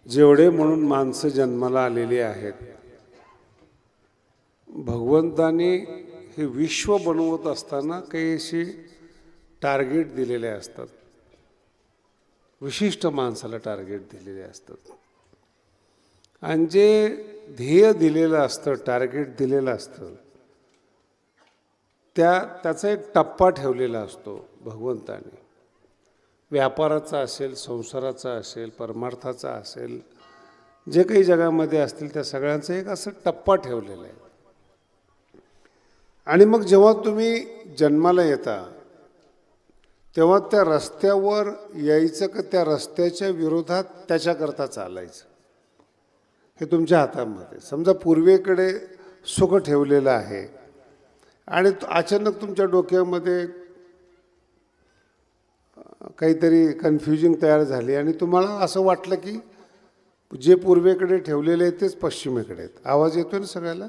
जेवढे म्हणून माणसं जन्माला आलेली आहेत, भगवंताने हे विश्व बनवत असताना काही असे टार्गेट दिलेले असतात, विशिष्ट माणसाला टार्गेट दिलेले असतात आणि जे ध्येय दिलेलं असतं, टार्गेट दिलेलं असतं, त्याचा एक टप्पा ठेवलेला असतो भगवंताने. व्यापाराचा असेल, संसाराचा असेल, परमार्थाचा असेल, जे काही जगामध्ये असतील त्या सगळ्यांचा एक असं टप्पा ठेवलेला आहे. आणि मग जेव्हा तुम्ही जन्माला येता तेव्हा त्या रस्त्यावर यायचं का त्या रस्त्याच्या विरोधात त्याच्याकरता चालायचं हे तुमच्या हातामध्ये. समजा पूर्वेकडे सुख ठेवलेलं आहे आणि अचानक तुमच्या डोक्यामध्ये काहीतरी कन्फ्युजन तयार झाली आणि तुम्हाला असं वाटलं की जे पूर्वेकडे ठेवलेले आहेत तेच पश्चिमेकडे आहेत. आवाज येतो ना सगळ्याला?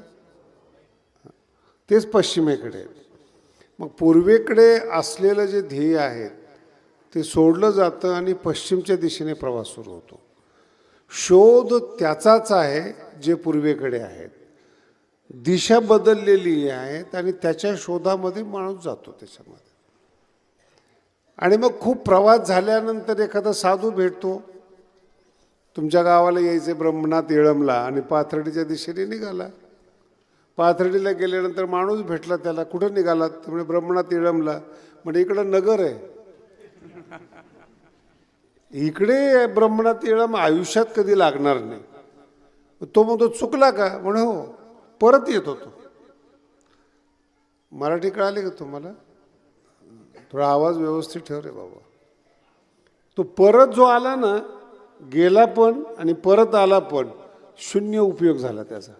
तेच पश्चिमेकडे आहेत. मग पूर्वेकडे असलेलं जे ध्येय आहे ते सोडलं जातं आणि पश्चिमच्या दिशेने प्रवास सुरू होतो. शोध त्याचाच आहे जे पूर्वेकडे आहेत, दिशा बदललेली आहेत आणि त्याच्या शोधामध्ये माणूस जातो त्याच्यामध्ये. आणि मग खूप प्रवास झाल्यानंतर एखादा साधू भेटतो. तुमच्या गावाला यायचे ब्रह्मनाथ येळमला आणि पाथर्डीच्या दिशेने निघाला. पाथर्डीला गेल्यानंतर माणूस भेटला त्याला, कुठं निघाला? म्हणजे ब्रह्मनाथ येळमला. म्हणजे इकडं नगर आहे, इकडे ब्रह्मनाथ येळम आयुष्यात कधी लागणार नाही. तो म्हणतो चुकला का? म्हणे हो, परत येत होतो. मराठी कळाली का तुम्हाला? थोडा आवाज व्यवस्थित ठेव रे बाबा. तो परत जो आला ना, गेला पण आणि परत आला पण, शून्य उपयोग झाला त्याचा.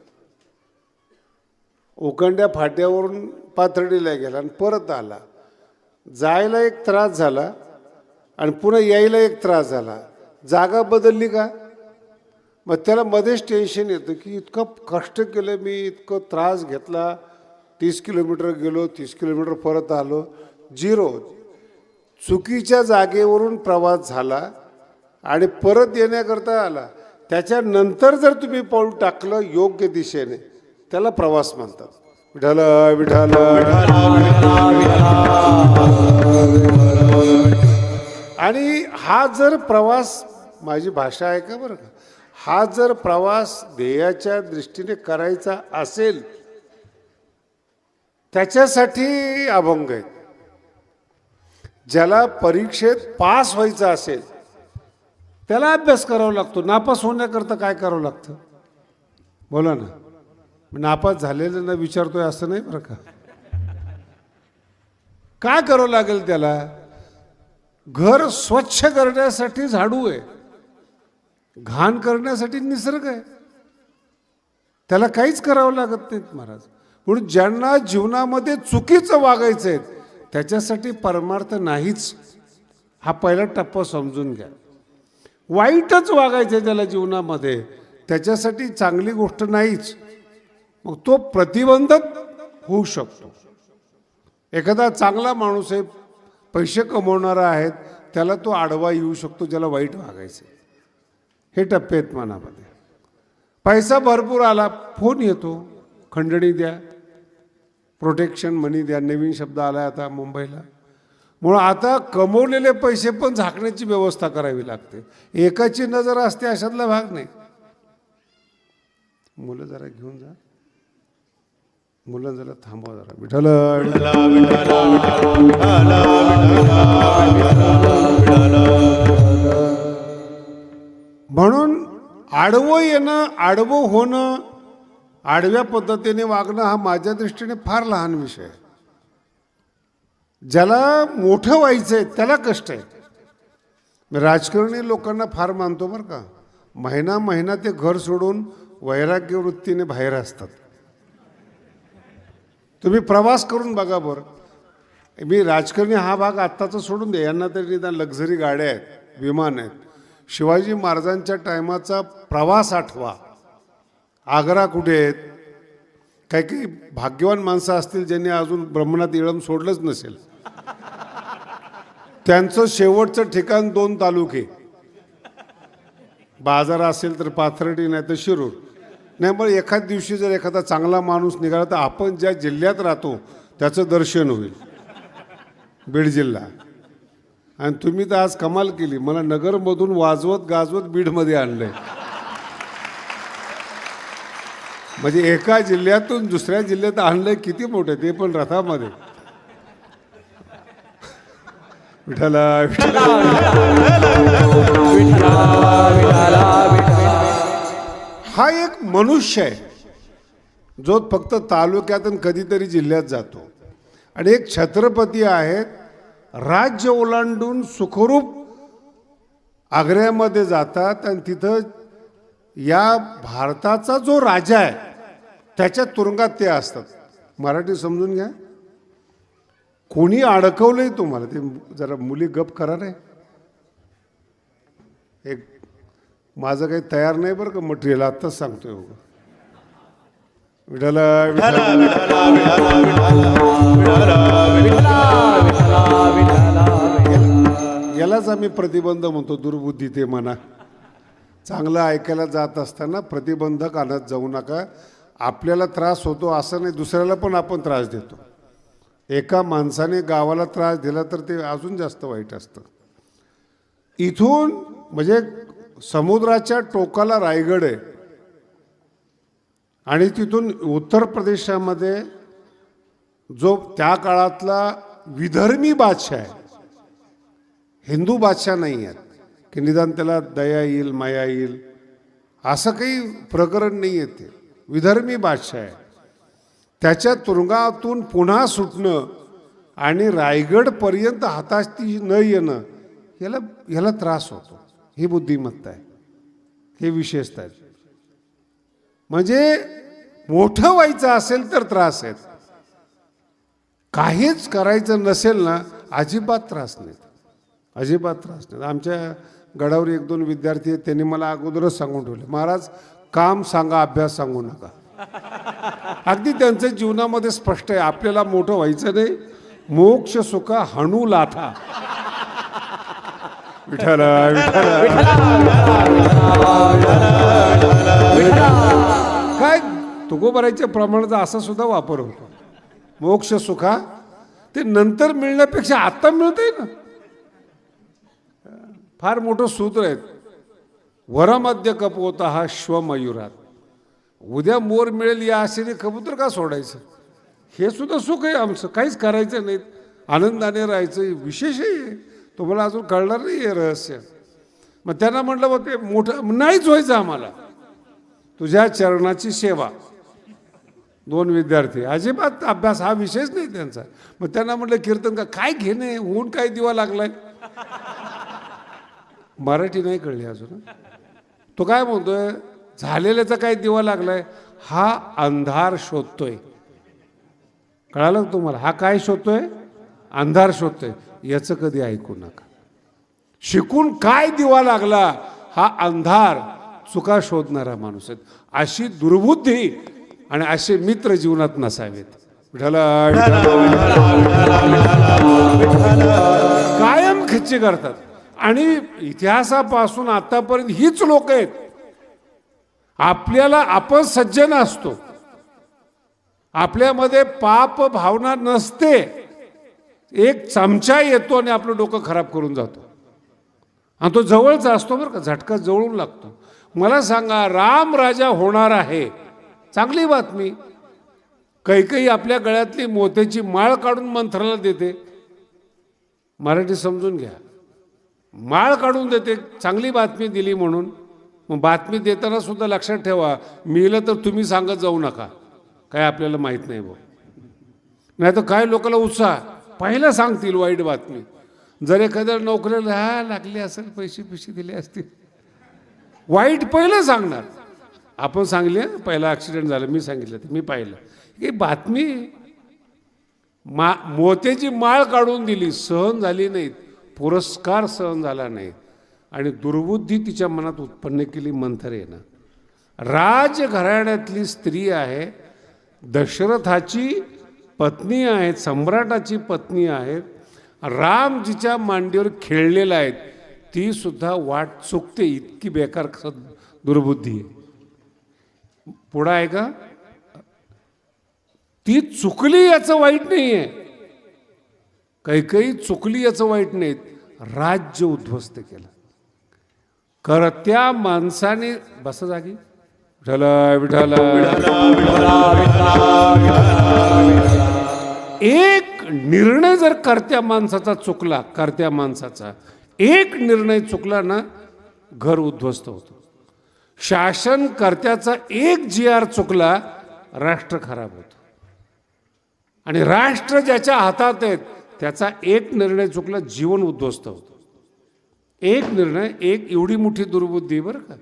उकंड्या फाट्यावरून पाथर्डीला गेला आणि परत आला. जायला एक त्रास झाला आणि पुन्हा यायला एक त्रास झाला. जागा बदलली का? मग त्याला मध्येच टेन्शन येतं की इतकं कष्ट केलं मी, इतकं त्रास घेतला, 30 किलोमीटर गेलो, 30 किलोमीटर परत आलो, झिरो. चुकीच्या जागेवरून प्रवास झाला आणि परत येण्याकरता आला. त्याच्यानंतर जर तुम्ही पाऊल टाकलं योग्य दिशेने त्याला प्रवास म्हणतात. विठ्ठल विठ्ठल. आणि हा जर प्रवास, माझी भाषा आहे का बरं का, हा जर प्रवास ध्येयाच्या दृष्टीने करायचा असेल त्याच्यासाठी अभंग आहेत. ज्याला परीक्षेत पास व्हायचं असेल त्याला अभ्यास करावा लागतो. नापास होण्याकरता काय करावं लागतं? बोला ना. नापास झालेल्यांना विचारतोय असं नाही बरं का. काय करावं लागेल त्याला? घर स्वच्छ करण्यासाठी झाडू आहे, घाण करण्यासाठी निसर्ग आहे. त्याला काहीच करावं लागत नाही महाराज. म्हणून ज्यांना जीवनामध्ये चुकीचं वागायचं आहे त्याच्यासाठी परमार्थ नाहीच. हा पहिला टप्पा समजून घ्या. वाईटच वागायचं त्याला जीवनामध्ये, त्याच्यासाठी चांगली गोष्ट नाहीच. मग तो प्रतिबंधक होऊ शकतो. एखादा चांगला माणूस आहे, पैसे कमवणारा आहे, त्याला तो आडवा येऊ शकतो ज्याला वाईट वागायचं. हे टप्पे आहेत मनामध्ये. पैसा भरपूर आला, फोन येतो, खंडणी द्या, प्रोटेक्शन मनी द्या, नवीन शब्द आला आता मुंबईला. म्हणून आता कमवलेले पैसे पण झाकण्याची व्यवस्था करावी लागते. एकाची नजर असते अशातला भाग नाही. मुलं जरा घेऊन जा, मुलं जरा थांबवा जरा. विठ्ठल म्हणून आडवं येणं, आडवं होणं, आडव्या पद्धतीने वागणं हा माझ्या दृष्टीने फार लहान विषय आहे. ज्याला मोठं व्हायचं आहे त्याला कष्ट आहे. मी राजकारणी लोकांना फार मानतो बरं का. महिना महिना ते घर सोडून वैराग्य वृत्तीने बाहेर असतात. तुम्ही प्रवास करून बघा बरं. मी राजकारणी हा भाग आत्ताचा सोडून द्या, यांना तरी निदान लक्झरी गाड्या आहेत, विमान आहेत. शिवाजी महाराजांच्या टायमाचा प्रवास आठवा. आग्रा कुठे आहेत? काही काही भाग्यवान माणसं असतील ज्यांनी अजून ब्रह्मनाथ येळम सोडलंच नसेल. त्यांचं शेवटचं ठिकाण 2 तालुके. बाजार असेल तर पाथर्डी नाही तर शिरूर. नाही मग एखाद दिवशी जर एखादा चांगला माणूस निघाला तर आपण ज्या जिल्ह्यात राहतो त्याचं दर्शन होईल, बीड जिल्हा. आणि तुम्ही तर आज कमाल केली, मला नगरमधून वाजवत गाजवत बीडमध्ये आणलंय. म्हणजे एका जिल्ह्यातून दुसऱ्या जिल्ह्यात आणलंय, किती मोठे ते पण रथामध्ये. विठ्ठला हा एक मनुष्य आहे जो फक्त तालुक्यात आणि कधीतरी जिल्ह्यात जातो. आणि एक छत्रपती आहेत, राज्य ओलांडून सुखरूप आग्र्यामध्ये जातात आणि तिथं या भारताचा जो राजा आहे त्याच्या तुरुंगात ते असतात. मराठी समजून घ्या. कोणी अडकवलंय तुम्हाला ते जरा मुली गप करा रे. एक माझं काही तयार नाही बरं का मटेरियल, आत्ताच सांगतोय. विठाला यालाच आम्ही प्रतिबंध म्हणतो, दुर्बुद्धी ते म्हणा. चांगलं ऐकायला जात असताना प्रतिबंधक आणत जाऊ नका. आपल्याला त्रास होतो असं नाही, दुसऱ्याला पण आपण त्रास देतो. एका माणसाने गावाला त्रास दिला तर ते अजून जास्त वाईट असतं. इथून म्हणजे समुद्राच्या टोकाला रायगड आहे आणि तिथून उत्तर प्रदेशामध्ये जो त्या काळातला विधर्मी बादशाह आहे, हिंदू बादशाह नाही आहेत की निदान त्याला दया येईल माया येईल असं काही प्रकरण नाही आहे. ते विधर्मी बादशाह आहे. त्याच्या तुरुंगातून पुन्हा सुटणं आणि रायगडपर्यंत हाताशी न येणं याला त्रास होतो. ही बुद्धिमत्ता आहे, हे विशेषता आहे. म्हणजे मोठं व्हायचं असेल तर त्रास आहेत, काहीच करायचं नसेल ना अजिबात त्रास नाहीत, अजिबात त्रास नाहीत. आमच्या गडावर एक दोन विद्यार्थी आहेत, त्यांनी मला अगोदरच सांगून ठेवले, महाराज काम सांगा अभ्यास सांगू नका. अगदी त्यांच्या जीवनामध्ये स्पष्ट आहे, आपल्याला मोठं व्हायचं नाही, मोक्ष सुखा हणू लाथा. विठाला काय तुकोबाराच्या प्रमाणाचा असा सुद्धा वापर होतो. मोक्ष सुखा ते नंतर मिळण्यापेक्षा आता मिळतंय ना. फार मोठं सूत्र आहे, वरमध्य कपोता हा श्वमयुरात. उद्या मोर मिळेल या आशेने कबूतर का सोडायचं, हे सुद्धा सुख आहे आमचं. काहीच करायचं नाही, आनंदाने राहायचं. विशेष आहे, तुम्हाला अजून कळणार नाही हे रहस्य. मग त्यांना म्हटलं बघ ते मोठं नाहीच व्हायचं आम्हाला, तुझ्या चरणाची सेवा. दोन विद्यार्थी अजिबात अभ्यास हा विषयच नाही त्यांचा. मग त्यांना म्हटलं कीर्तन का काय घेणे, ऊन काय दिवा लागलाय. मराठी नाही कळली अजून. तो काय म्हणतोय, झालेल्याचा काय दिवा लागलाय, हा अंधार शोधतोय. कळालं तुम्हाला, हा काय शोधतोय, अंधार शोधतोय. याचं कधी ऐकू नका. शिकून काय दिवा लागला, हा अंधार चुका शोधणारा माणूस आहे. अशी दुर्बुद्धी आणि असे मित्र जीवनात नसावेत. कायम खच्ची करतात. आणि इतिहासापासून आतापर्यंत हीच लोक आहेत. आपल्याला आपण सज्जन असतो, आपल्यामध्ये पाप भावना नसते, एक चमचा येतो आणि आपलं डोकं खराब करून जातो. आणि तो जवळचा असतो बरं का, झटका जवळून लागतो. मला सांगा, राम राजा होणार आहे, चांगली बातमी. कैकेयी आपल्या गळ्यातली मोत्याची माळ काढून मंथराला देते. मराठी समजून घ्या, माळ काढून देते, चांगली बातमी दिली म्हणून. मग बातमी देताना सुद्धा लक्षात ठेवा, मिळलं तर तुम्ही सांगत जाऊ नका, काय आपल्याला माहीत नाही भाऊ. नाही तर काय लोकांना उत्साह, पहिलं सांगतील वाईट बातमी. जर एखाद्या नोकरीला लागली असेल, पैसे दिले असतील, वाईट पहिलं सांगणार. आपण सांगले पहिला ॲक्सिडेंट झाला, मी सांगितलं ते मी पाहिलं. ही बातमी मोत्याची माळ काढून दिली, सहन झाली नाहीत, पुरस्कार सहन झाला नाही. आणि दुर्बुद्धी तिच्या मनात उत्पन्न केली मंथरेनं. राजघराण्यातली स्त्री आहे, दशरथाची पत्नी आहेत, सम्राटाची पत्नी आहेत. राम जिच्या मांडीवर खेळलेला आहेत, ती सुद्धा वाट चुकते, इतकी बेकार दुर्बुद्धी आहे. पुढं आहे का, ती चुकली याचं वाईट नाही आहे, काही चुकली याचं वाईट नाही, राज्य उद्ध्वस्त केलं. करत्या माणसाने बस जागी विठ्ठल एक निर्णय जर करत्या माणसाचा चुकला, करत्या माणसाचा एक निर्णय चुकला ना, घर उद्ध्वस्त होतं. शासन कर्त्याचा एक GR चुकला, राष्ट्र खराब होतं. आणि राष्ट्र ज्याच्या हातात आहेत त्याचा एक निर्णय चुकला, जीवन उद्ध्वस्त होतं. एक निर्णय, एक एवढी मोठी दुर्बुद्धी बरं का.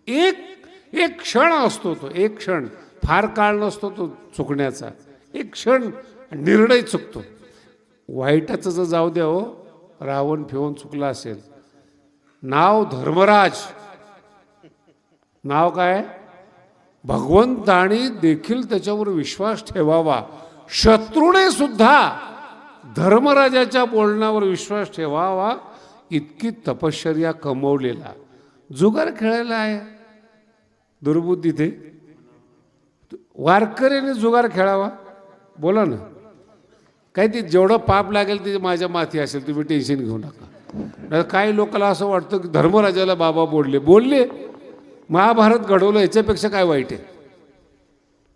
एक क्षण असतो तो, एक क्षण, फार काळ नसतो तो चुकण्याचा, एक क्षण निर्णय चुकतो. वाईटाचं जर जाऊ द्या हो, रावण फिवून चुकला असेल, नाव धर्मराज, नाव काय, भगवंतानी देखील त्याच्यावर विश्वास ठेवावा. शत्रूने सुद्धा धर्मराजाच्या बोलण्यावर विश्वास ठेवावा, इतकी तपश्चर्या कमवलेला. जुगार खेळायला आहे दुर्बुद्धी. ते वारकऱ्याने जुगार खेळावा, बोला ना. काय ते जेवढं पाप लागेल ते माझ्या माथी असेल, तुम्ही टेन्शन घेऊ नका. काही लोकांना असं वाटतं की धर्मराजाला बाबा बोलले, महाभारत घडवलं, याच्यापेक्षा काय वाईट आहे,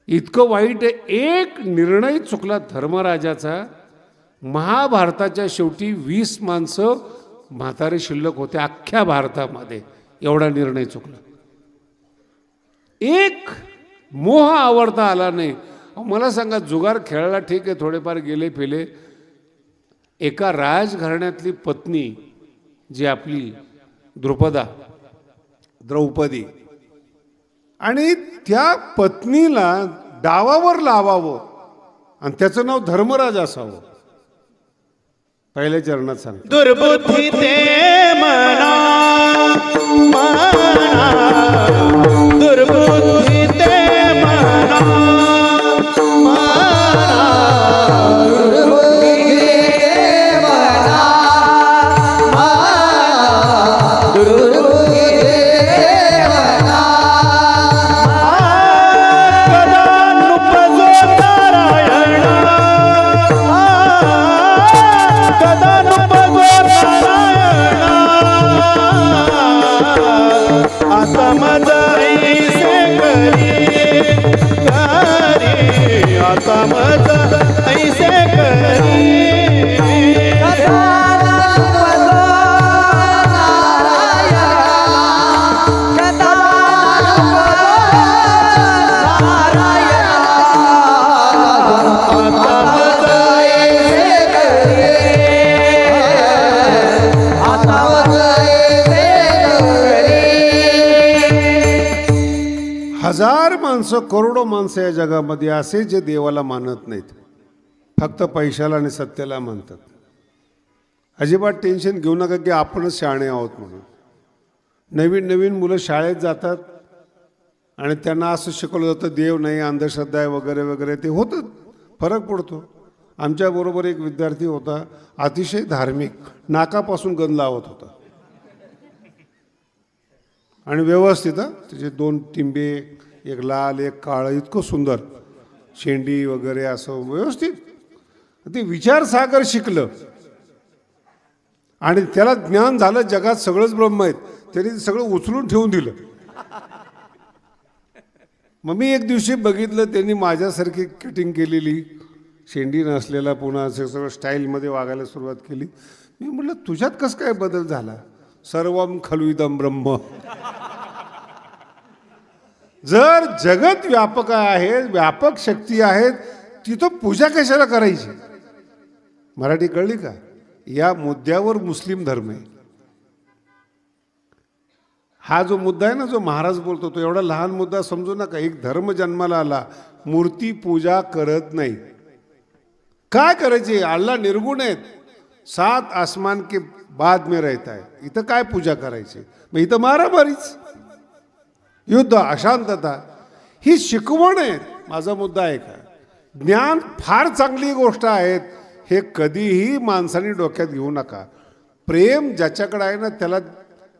इतकं वाईट आहे. एक निर्णय चुकला धर्मराजाचा, महाभारताच्या शेवटी 20 माणसं म्हातारे शिल्लक होते अख्ख्या भारतामध्ये, एवढा निर्णय चुकला. एक मोह आवडता आला नाही. मला सांगा, जुगार खेळायला ठीक आहे, थोडेफार गेले फेले. एका राजघराण्यातली पत्नी जी आपली द्रौपदी, आणि त्या पत्नीला डावावर लावावं आणि त्याचं नाव धर्मराज असावं. पहिल्या चरणात सांगतो, दुर्बुद्धी ते मना दुर्बुद्धी ते मना हजार माणसं, करोडो माणसं या जगामध्ये असे जे देवाला मानत नाहीत, फक्त पैशाला आणि सत्याला मानतात. अजिबात टेन्शन घेऊ नका की आपणच शहाणे आहोत म्हणून. नवीन मुलं शाळेत जातात आणि त्यांना असं शिकवलं जातं देव नाही, अंधश्रद्धा आहे वगैरे वगैरे. ते होतं, फरक पडतो. आमच्याबरोबर एक विद्यार्थी होता, अतिशय धार्मिक, नाकापासून गंध लावत होता आणि व्यवस्थित, त्याचे 2 टिंबे, एक लाल एक काळं, इतकं सुंदर, शेंडी वगैरे असं व्यवस्थित. ते विचारसागर शिकलं आणि त्याला ज्ञान झालं, जगात सगळंच ब्रह्म आहेत. त्यांनी सगळं उचलून ठेवून दिलं. मग मी एक दिवशी बघितलं, त्यांनी माझ्यासारखी कटिंग केलेली, शेंडी नसलेला, पुन्हा सगळं स्टाईलमध्ये वागायला सुरुवात केली. मी म्हटलं, तुझ्यात कसं काय बदल झाला? सर्वम खलुइदम ब्रह्म. जर जगत व्यापक आहे, व्यापक शक्ती आहेत, तिथं पूजा कशाला करायची? मराठी कळली का? या मुद्द्यावर मुस्लिम धर्म आहे. हा जो मुद्दा आहे ना, जो महाराज बोलतो, तो एवढा लहान मुद्दा समजू नका. एक धर्म जन्माला आला, मूर्ती पूजा करत नाही. काय करायची? अल्लाह निर्गुण आहेत, 7 आसमान के बाद में रहता है. इथं काय पूजा करायची? मग इथं मारामारीच, युद्ध, अशांतता, ही शिकवण आहे. माझा मुद्दा आहे का, ज्ञान फार चांगली गोष्ट आहेत, हे कधीही माणसाने डोक्यात घेऊ नका. प्रेम ज्याच्याकडे आहे ना त्याला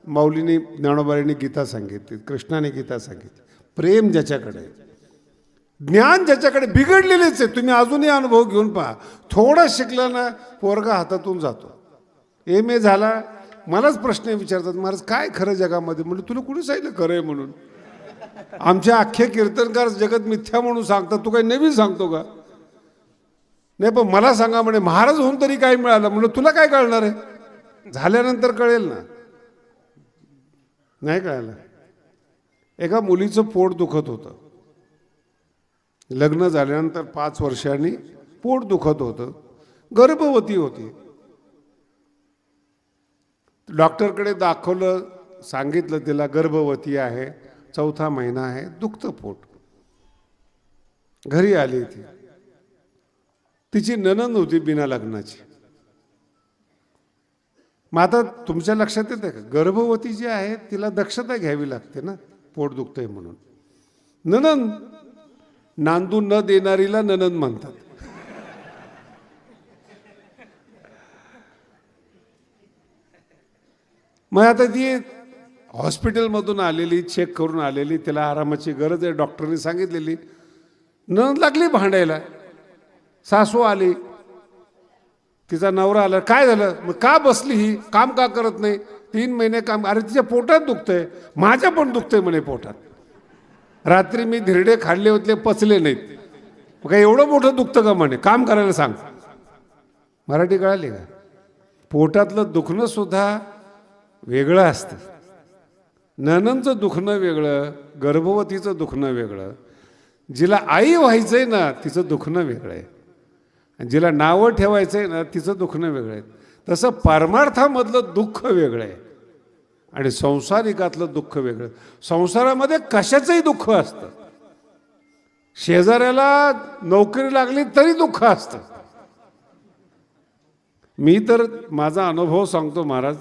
माऊलीने ज्ञानोबाईंनी गीता सांगितली, कृष्णाने गीता सांगितली. प्रेम ज्याच्याकडे आहे, ज्ञान ज्याच्याकडे, बिघडलेलेच आहे. तुम्ही अजूनही अनुभव घेऊन पहा. थोडं शिकलं ना पोरगा हातातून जातो. MA झाला, मलाच प्रश्न विचारतात, महाराज काय खरं जगामध्ये? म्हणजे तुला कुणी सांगितलं खरं आहे म्हणून? आमच्या अख्खे कीर्तनकार जगत मिथ्या म्हणून सांगतात, तू काही नवीन सांगतो का? नाही, पण मला सांगा म्हणे महाराज होऊन तरी काय मिळालं? म्हणलं तुला काय कळणार आहे, झाल्यानंतर कळेल ना. नाही कळालं. एका मुलीचं पोट दुखत होतं, लग्न झाल्यानंतर 5 वर्षांनी पोट दुखत होतं, गर्भवती होती. डॉक्टरकडे दाखवलं, सांगितलं तिला गर्भवती आहे, 4था महिना आहे, दुखतं पोट. घरी आली ती, तिची नणंद होती बिना लग्नाची. मग आता तुमच्या लक्षात येते का, गर्भवती जी आहे तिला दक्षता घ्यावी लागते ना, पोट दुखतंय म्हणून. नणंद, नांदू न देणारीला नणंद म्हणतात. मग आता ती हॉस्पिटलमधून आलेली, चेक करून आलेली, तिला आरामाची गरज आहे डॉक्टरने सांगितलेली. नणंद लागली भांडायला. सासू आली, तिचा नवरा आला, काय झालं? मग का बसली ही, काम का करत नाही? 3 महिने काम. अरे तिच्या पोटात दुखतंय. माझ्या पण दुखतंय म्हणे पोटात. रात्री मी धिरडे खाल्ले होते, पचले नाहीत. मग काय एवढं मोठं दुखतं का म्हणे? काम करायला सांग. मराठी कळाली का? पोटातलं दुखणं सुद्धा वेगळं असतं. नणंदचं दुखणं वेगळं, गर्भवतीचं दुखणं वेगळं, जिला आई व्हायचंय ना तिचं दुखणं वेगळं आहे, जिला नावं ठेवायचंय ना तिचं दुखणं वेगळं आहे. तसं परमार्थामधलं दुःख वेगळं आहे आणि संसारिकातलं दुःख वेगळं. संसारामध्ये कशाचंही दुःख असतं. शेजाऱ्याला नोकरी लागली तरी दुःख असतं. मी तर माझा अनुभव सांगतो महाराज,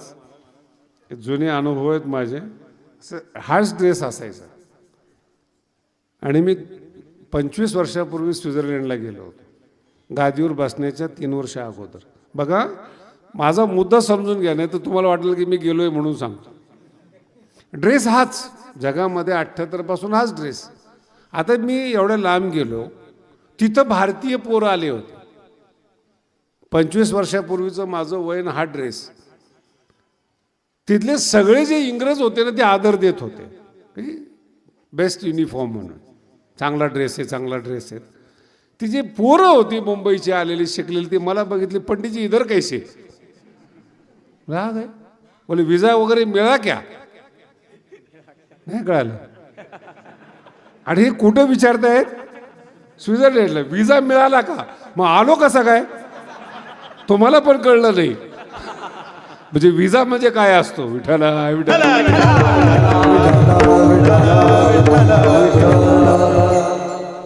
जुने अनुभव आहेत माझे. हाच ड्रेस असायचा आणि मी 25 वर्षापूर्वी स्वित्झर्लंडला गेलो होतो, गादीवर बसण्याच्या 3 वर्ष अगोदर. बघा, माझा मुद्दा समजून घ्या, नाही तर तुम्हाला वाटेल की मी गेलोय म्हणून सांगतो. ड्रेस हाच, जगामध्ये 78 पासून हाच ड्रेस. आता मी एवढ्या लांब गेलो, तिथं भारतीय पोरं आले होते. 25 वर्षापूर्वीचं माझं वय हा ड्रेस. तिथले सगळे जे इंग्रज होते ना ते आदर देत होते, बेस्ट युनिफॉर्म म्हणून, चांगला ड्रेस आहे, चांगला ड्रेस आहे. ती जी पोरं होती मुंबईची आलेली, शिकलेली, ती मला बघितली, पंडितजी इधर कैसे? राग आहे. बोले विजा वगैरे मिळा क्या? नाही कळालं. आणि हे कुठं विचारतायत? स्वित्झर्लंडला. विजा मिळाला का? मग आलो कसा काय? तुम्हाला पण कळलं नाही. म्हणजे विजा म्हणजे काय असतो? विठाला विठाला.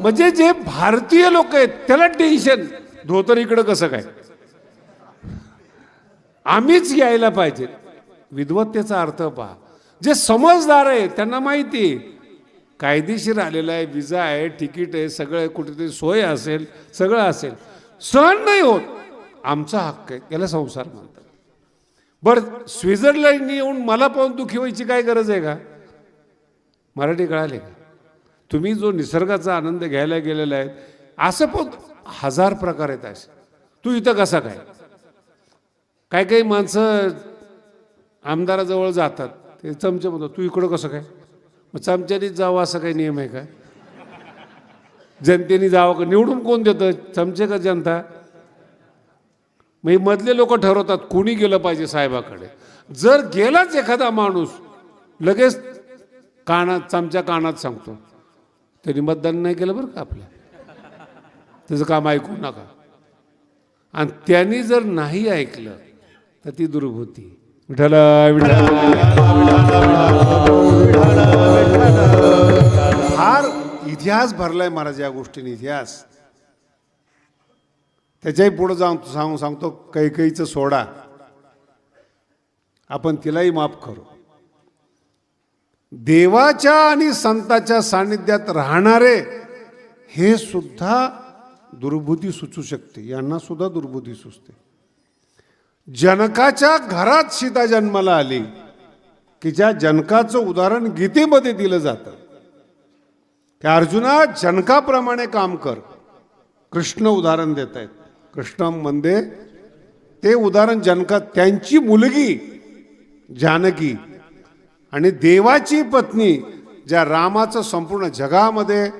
म्हणजे जे भारतीय लोक आहेत त्याला टेन्शन, धोतर इकडं कसं काय? आम्हीच यायला पाहिजे. विद्वत्तेचा अर्थ पहा. जे समजदार आहे त्यांना माहिती आहे कायदेशीर आलेला आहे, विजा आहे, तिकीट आहे, सगळं कुठेतरी सोय असेल, सगळं असेल. सहन नाही होत, आमचा हक्क आहे, याला संसार म्हणतात. बरं, स्वित्झर्लंडनी येऊन मला पाहून दुःखी व्हायची काय गरज आहे का? मराठी कळाले का? तुम्ही जो निसर्गाचा आनंद घ्यायला गेलेला आहे, असं पण 1000 प्रकार आहेत असे. तू इथं कसा काय? काही काही माणसं आमदाराजवळ जातात, ते चमचे म्हणतात, तू इकडं कसं काय? मग चमच्यानीच जावं असं काही नियम आहे का? जनतेने जावं का? निवडून कोण देतं, चमचे का जनता? मग हे मधले लोक ठरवतात कोणी गेलं पाहिजे साहेबाकडे. जर गेलाच एखादा माणूस, लगेच कानात, चमच्या कानात सांगतो, त्यांनी मतदान नाही केलं बरं का आपल्या, त्याचं काम ऐकू नका. आणि त्यांनी जर नाही ऐकलं तर ती दुर्बुद्धी. विठ्ठल फार इतिहास भरलाय महाराज या गोष्टीने, इतिहास. त्याच्याही पुढे जाऊन सांगतो, कैकेयीचं सोडा, आपण तिलाही माफ करू. देवाच्या आणि संताच्या सानिध्यात राहणारे हे सुद्धा दुर्बुद्धी सुचू शकते, यांना सुद्धा दुर्बुद्धी सुचते. जनकाच्या घरात सीता जन्माला आली की ज्या जनकाचं उदाहरण गीतेमध्ये दिलं जातं की अर्जुना जनकाप्रमाणे काम कर. कृष्ण उदाहरण देत आहेत. कृष्णम वंदे, ते उदाहरण जनका, त्यांची मुलगी जानकी आणि देवाची पत्नी ज्या रामाचं संपूर्ण जगामध्ये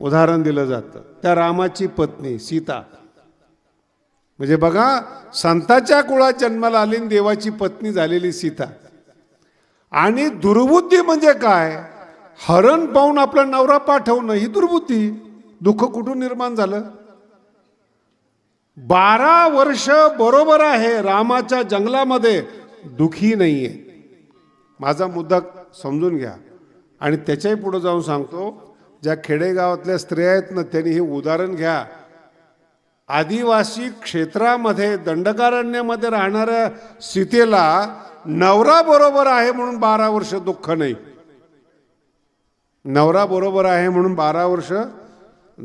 उदाहरण दिलं जातं, त्या रामाची पत्नी सीता. म्हणजे बघा, संताच्या कुळात जन्माला आली आणि देवाची पत्नी झालेली सीता. आणि दुर्बुद्धी म्हणजे काय? हरण पाहून आपला नवरा पाठवणं ही दुर्बुद्धी. दुःख कुठून निर्माण झालं? 12 वर्ष बरोबर आहे रामाच्या जंगलामध्ये, दुखी नाहीये. माझा मुद्दा समजून घ्या. आणि त्याच्याही पुढे जाऊन सांगतो, ज्या खेडेगावातल्या स्त्रिया आहेत ना, त्यांनी हे उदाहरण घ्या. आदिवासी क्षेत्रामध्ये दंडकारण्यामध्ये राहणाऱ्या सीतेला नवरा बरोबर आहे म्हणून 12 वर्ष दुःख नाही. नवरा बरोबर आहे म्हणून 12 वर्ष.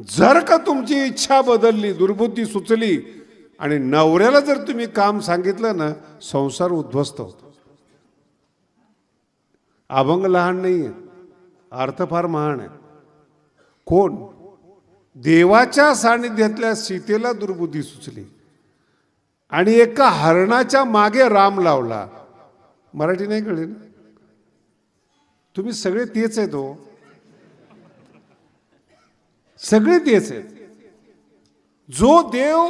जर का तुमची इच्छा बदलली, दुर्बुद्धी सुचली आणि नवऱ्याला जर तुम्ही काम सांगितलं ना, संसार उद्ध्वस्त होतो. अभंग लहान नाही आहे, अर्थ फार महान आहे. कोण? देवाच्या सानिध्यातल्या सीतेला दुर्बुद्धी सुचली आणि एका हरणाच्या मागे राम लावला. मराठी नाही कळेल? तुम्ही सगळे तेच आहेत हो, सगळे तेच आहेत. जो देव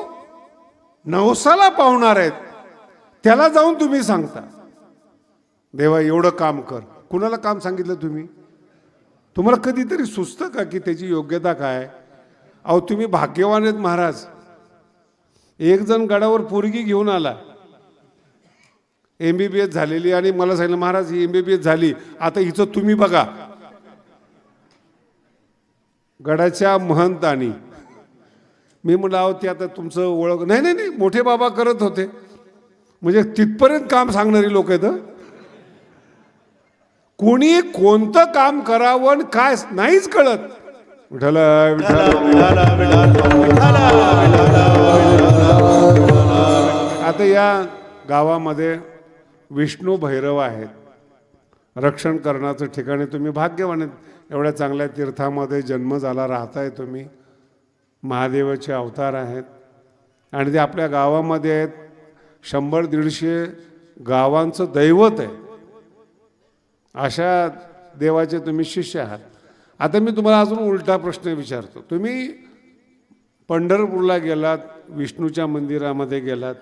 नवसाला पावणार आहेत त्याला जाऊन तुम्ही सांगता देवा एवढं काम कर. कुणाला काम सांगितलं तुम्ही? तुम्हाला कधीतरी सुचतं का की त्याची योग्यता काय? अहो तुम्ही भाग्यवान आहेत महाराज. एक जण गडावर पोरगी घेऊन आला, MBBS झालेली, आणि मला सांगितलं महाराज ही MBBS झाली, आता हिचं तुम्ही बघा. गडाच्या महंतानी. मी म्हटलं अहो ते आता तुमचं ओळख नाही. नाही नाही, मोठे बाबा करत होते. म्हणजे तिथपर्यंत काम सांगणारी लोक आहेत. कोणी कोणतं काम करावं आणि काय नाहीच कळत. विठ्ठल आता या गावामध्ये विष्णू भैरव आहेत. रक्षण करण्याचं ठिकाणी तुम्ही भाग्यवान आहेत. एवढ्या चांगल्या तीर्थामध्ये जन्म झाला, राहताय तुम्ही. महादेवाचे अवतार आहेत आणि ते आपल्या गावामध्ये आहेत. 100-150 गावांचं दैवत आहे. अशा देवाचे तुम्ही शिष्य आहात. आता मी तुम्हाला अजून उलटा प्रश्न विचारतो. तुम्ही पंढरपूरला गेलात, विष्णूच्या मंदिरामध्ये गेलात,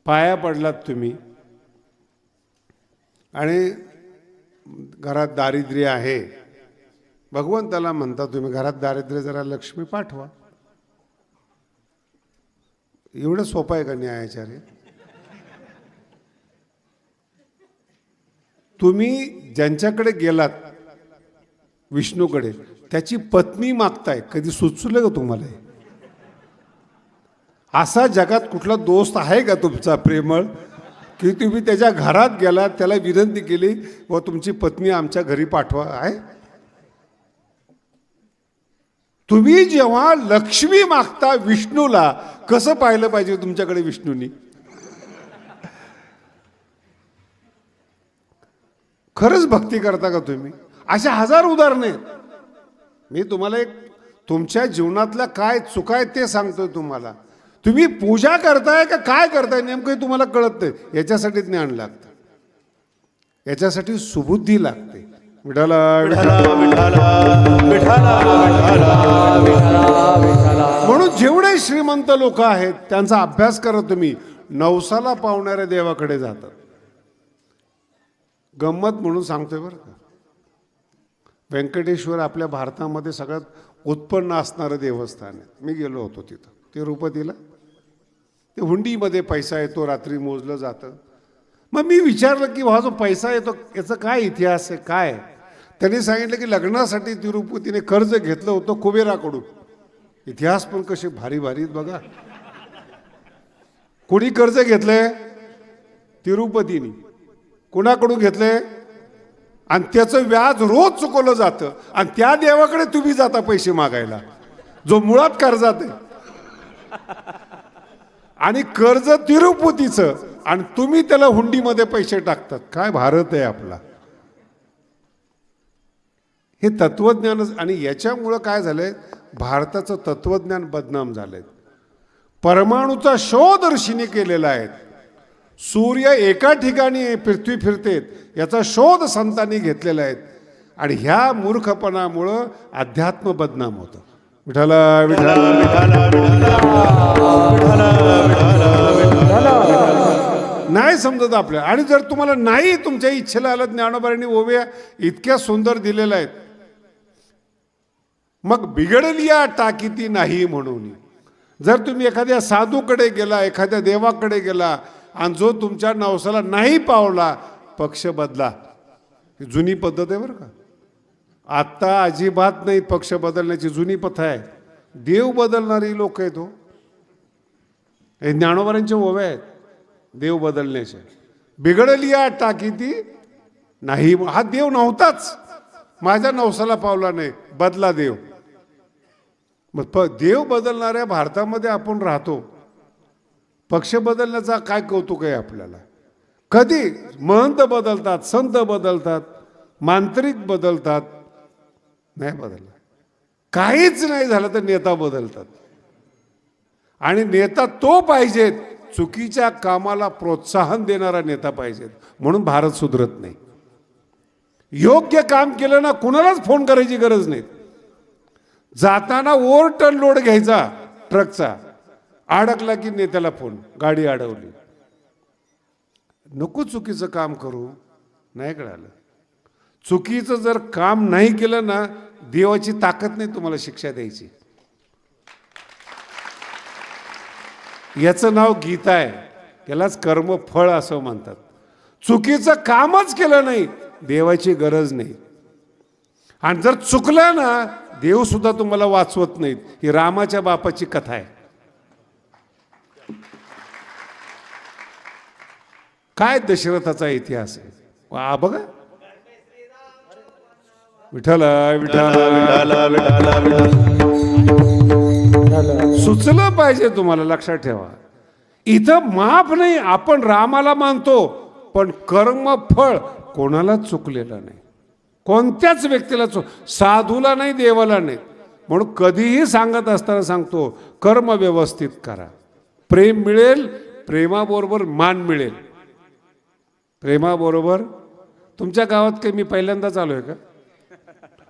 पाया पडलात तुम्ही, आणि घरात दारिद्र्य आहे. भगवंताला म्हणता तुम्ही घरात दारिद्र्य, जरा लक्ष्मी पाठवा. एवढं सोपं आहे का न्यायाचार्य? तुम्ही ज्यांच्याकडे गेलात विष्णूकडे, त्याची पत्नी मागताय, कधी सुचलं का तुम्हाला? असा जगात कुठला दोस्त आहे का तुमचा प्रेमळ की तुम्ही त्याच्या घरात गेलात, त्याला विनंती केली व तुमची पत्नी आमच्या घरी पाठवा? आहे? तुम्ही जेव्हा लक्ष्मी मागता विष्णूला, कसं पाहिलं पाहिजे तुमच्याकडे विष्णूनी? खरंच भक्ती करता का तुम्ही? अशा 1000 उदाहरणे आहेत. मी तुम्हाला एक तुमच्या जीवनातल्या काय चुका आहेत ते सांगतोय तुम्हाला. तुम्ही पूजा करताय का काय करताय नेमकं तुम्हाला कळत नाही. याच्यासाठी ज्ञान लागतं, याच्यासाठी सुबुद्धी लागते. विठाला म्हणून जेवढे श्रीमंत लोक आहेत त्यांचा अभ्यास करा तुम्ही. नवसाला पावणाऱ्या देवाकडे जातात. गंमत म्हणून सांगतोय बरं का, व्यंकटेश्वर आपल्या भारतामध्ये सगळ्यात उत्पन्न असणारं देवस्थान आहे. मी गेलो होतो तिथं, तिरुपतीला. ते हुंडीमध्ये पैसा येतो, रात्री मोजलं जातं. मग मी विचारलं की हा जो पैसा येतो याचा काय इतिहास आहे, काय? त्यांनी सांगितलं की लग्नासाठी तिरुपतीने कर्ज घेतलं होतं कुबेराकडून. इतिहास पण कसे भारी भारी बघा. कोणी कर्ज घेतलंय? तिरुपतीने. कोणाकडून घेतले? आणि त्याचं व्याज रोज चुकवलं जातं. आणि त्या देवाकडे तुम्ही जाता पैसे मागायला, जो मुळात कर्जात आहे. आणि कर्ज तिरुपतीचं, आणि तुम्ही त्याला हुंडीमध्ये पैसे टाकतात. काय भारत आहे आपला. हे तत्वज्ञान. आणि याच्यामुळं काय झालंय, भारताचं तत्वज्ञान बदनाम झालंय. परमाणूचा शोध ऋषीने केलेला आहे. सूर्य एका ठिकाणी पृथ्वी फिरते याचा शोध संतांनी घेतलेला आहे. आणि ह्या मूर्खपणामुळं अध्यात्म बदनाम होतं. विठ्ठला विठ्ठला नाही समजत आपल्या. आणि जर तुम्हाला नाही तुमच्या इच्छेला आलं, ज्ञानोबांनी ओव्या इतक्या सुंदर दिलेल्या आहेत. मग बिघडली या टाकीती नाही म्हणून. जर तुम्ही एखाद्या साधूकडे गेला, एखाद्या देवाकडे गेला आणि जो तुमच्या नवसाला नाही पावला, पक्ष बदला. ही जुनी पद्धत आहे बरं का. आत्ता अजिबात नाही पक्ष बदलण्याची, जुनी पथ आहे. देव बदलणारी लोक आहेत. हो, हे ज्ञानोबांचे ओव्या आहेत देव बदलण्याचे. बिघडली या टाकीती नाही, हा देव नव्हताच, माझ्या नवसाला पावला नाही, बदला देव. मग देव बदलणाऱ्या भारतामध्ये आपण राहतो. पक्ष बदलण्याचा काय कौतुक आहे आपल्याला. कधी महंत बदलतात, संत बदलतात, मांत्रिक बदलतात, नाही बदलला. काहीच नाही झालं तर नेता बदलतात. आणि नेता तो पाहिजेत, चुकीच्या कामाला प्रोत्साहन देणारा नेता पाहिजेत. म्हणून भारत सुधरत नाही. योग्य काम केलं ना, कुणालाच फोन करायची गरज नाही. जाताना ओव्हरटर्न लोड घ्यायचा ट्रकचा, अडकला की नेत्याला फोन, गाडी अडवली. नको चुकीचं काम करू. नाही कळालं. चुकीचं जर काम नाही केलं ना, देवाची ताकद नाही तुम्हाला शिक्षा द्यायची. याचं नाव गीता आहे. यालाच कर्मफळ असं म्हणतात. चुकीचं कामच केलं नाही, देवाची गरज नाही. आणि जर चुकलं ना, देव सुद्धा तुम्हाला वाचवत नाहीत. ही रामाच्या बापाची कथा आहे. काय दशरथाचा इतिहास आहे. वा बघा. विठ्ठला विठ्ठला सुचलं पाहिजे तुम्हाला. लक्षात ठेवा, इथं माफ नाही. आपण रामाला मानतो, पण कर्म फळ कोणालाच चुकलेलं नाही. कोणत्याच व्यक्तीला साधूला नाही, देवाला नाही. म्हणून कधीही सांगत असताना सांगतो, कर्म व्यवस्थित करा. प्रेम मिळेल, प्रेमाबरोबर मान मिळेल. प्रेमाबरोबर. तुमच्या गावात काही मी पहिल्यांदाच आलोय का?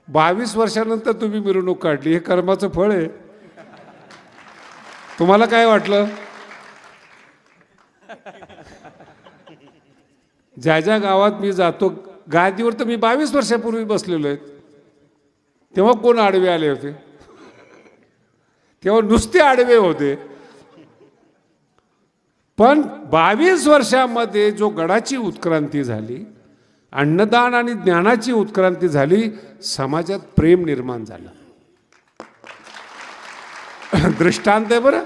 22 वर्षानंतर तुम्ही मिरवणूक काढली, हे कर्माचं फळ आहे. तुम्हाला काय वाटलं? ज्या ज्या गावात मी जातो, गादीवर तर मी 22 वर्षापूर्वी बसलेलो आहे. तेव्हा कोण आडवे आले होते? तेव्हा नुसते आडवे होते. पण 22 वर्षामध्ये जो गडाची उत्क्रांती झाली, अन्नदान आणि ज्ञानाची उत्क्रांती झाली, समाजात प्रेम निर्माण झालं. दृष्टांत आहे बरं,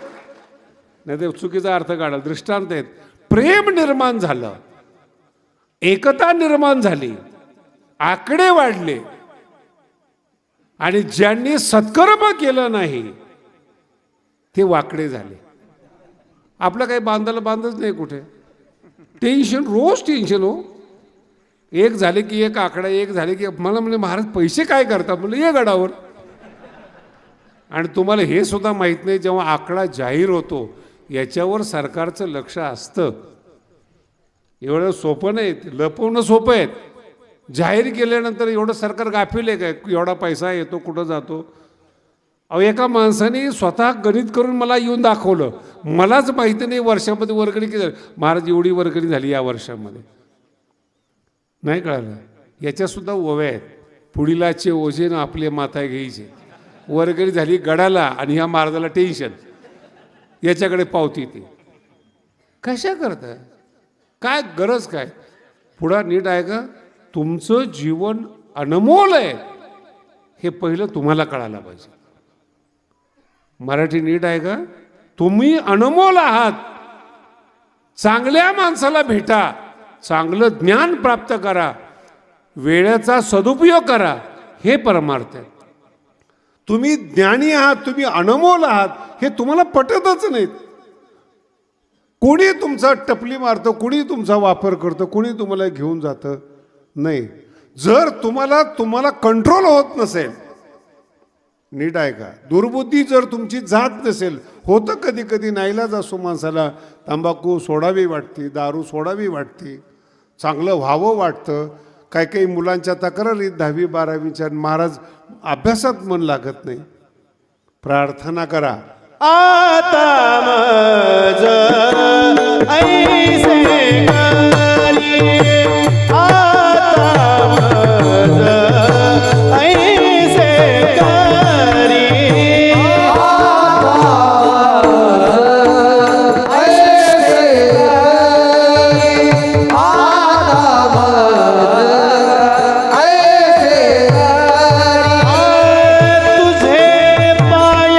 नाही ते चुकीचा अर्थ काढा. दृष्टांत आहेत. प्रेम निर्माण झालं, एकता निर्माण झाली, आकडे वाढले. आणि ज्यांनी सत्कर्म केलं नाही ते वाकडे झाले. आपलं काही बांधायला बांधच नाही कुठे. टेन्शन, रोज टेन्शन. हो, एक झाले की एक आकडा, एक झाले की मला म्हणजे महाराज पैसे काय करतात म्हणलं, ये गडावर. आणि तुम्हाला हे सुद्धा माहीत नाही, जेव्हा आकडा जाहीर होतो याच्यावर सरकारचं लक्ष असतं. एवढं सोपं नाही, लपवणं सोपं आहे. जाहीर केल्यानंतर एवढं सरकार गाफील आहे काय, एवढा पैसा येतो कुठं जातो. अहो, एका माणसाने स्वतः गणित करून मला येऊन दाखवलं. मलाच माहिती नाही वर्षामध्ये वर्गणी किती झाली. महाराज एवढी वर्गणी झाली या वर्षामध्ये, नाही कळालं. याच्यासुद्धा ओव्या आहेत. पुढीलाचे ओझे ना आपले माथा घ्यायचे. वर्गणी झाली गडाला आणि ह्या महाराजाला टेन्शन, याच्याकडे पावती. ती कशा करता, काय गरज काय. पुढं नीट आहे का, तुमचं जीवन अनमोल आहे हे पहिलं तुम्हाला कळायला पाहिजे. मराठी नीट आहे का, तुम्ही अनमोल आहात. चांगल्या माणसाला भेटा, चांगलं ज्ञान प्राप्त करा, वेळेचा सदुपयोग करा, हे परमार्थ आहे. तुम्ही ज्ञानी आहात, तुम्ही अनमोल आहात, हे तुम्हाला पटतच नाहीत. कोणी तुमचा टपली मारतं, कोणी तुमचा वापर करतं, कोणी तुम्हाला घेऊन जातं नाही. जर तुम्हाला कंट्रोल होत नसेल, नीट आहे का, दुर्बुद्धी जर तुमची जात नसेल, होतं कधी कधी नाईलाज असो माणसाला, तंबाखू सोडावी वाटते, दारू सोडावी वाटते, चांगलं व्हावं वाटतं. काही काही मुलांच्या तक्रारीत 10वी 12वीच्या, महाराज अभ्यासात मन लागत नाही. प्रार्थना करा. आता मज ऐसे करी, आता मज ऐसे करी, तुझे पाय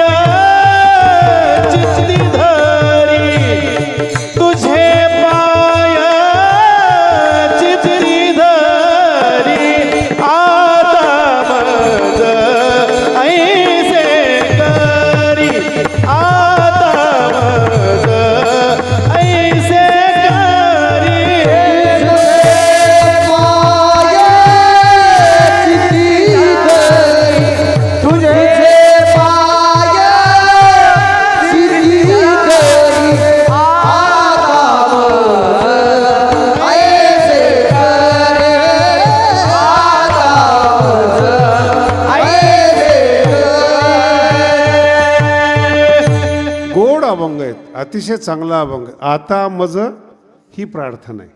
चित्ती धरी, तुझे पाय चित्ती धरी, आता मज ऐसे करी, आता मज ऐसे गोड अभंग आहेत, अतिशय चांगला अभंग. आता मज ही प्रार्थना आहे.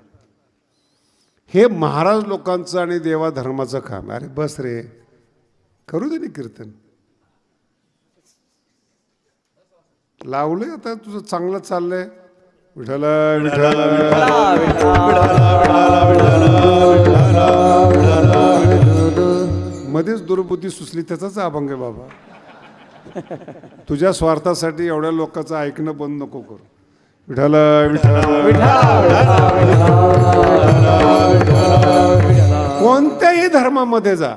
हे महाराज लोकांचं आणि देवा धर्माचं काम. अरे बस रे, करू दे ना कीर्तन. लावलंय आता तुझं चांगलं चाललंय. विठ्ठल विठ्ठल मध्येच दुर्बुद्धी सुचली, त्याचाच अभंग आहे बाबा. तुझ्या स्वार्थासाठी एवढ्या लोकांचं ऐकणं बंद नको करू. विठ्ठल विठ्ठल. कोणत्याही धर्मामध्ये जा,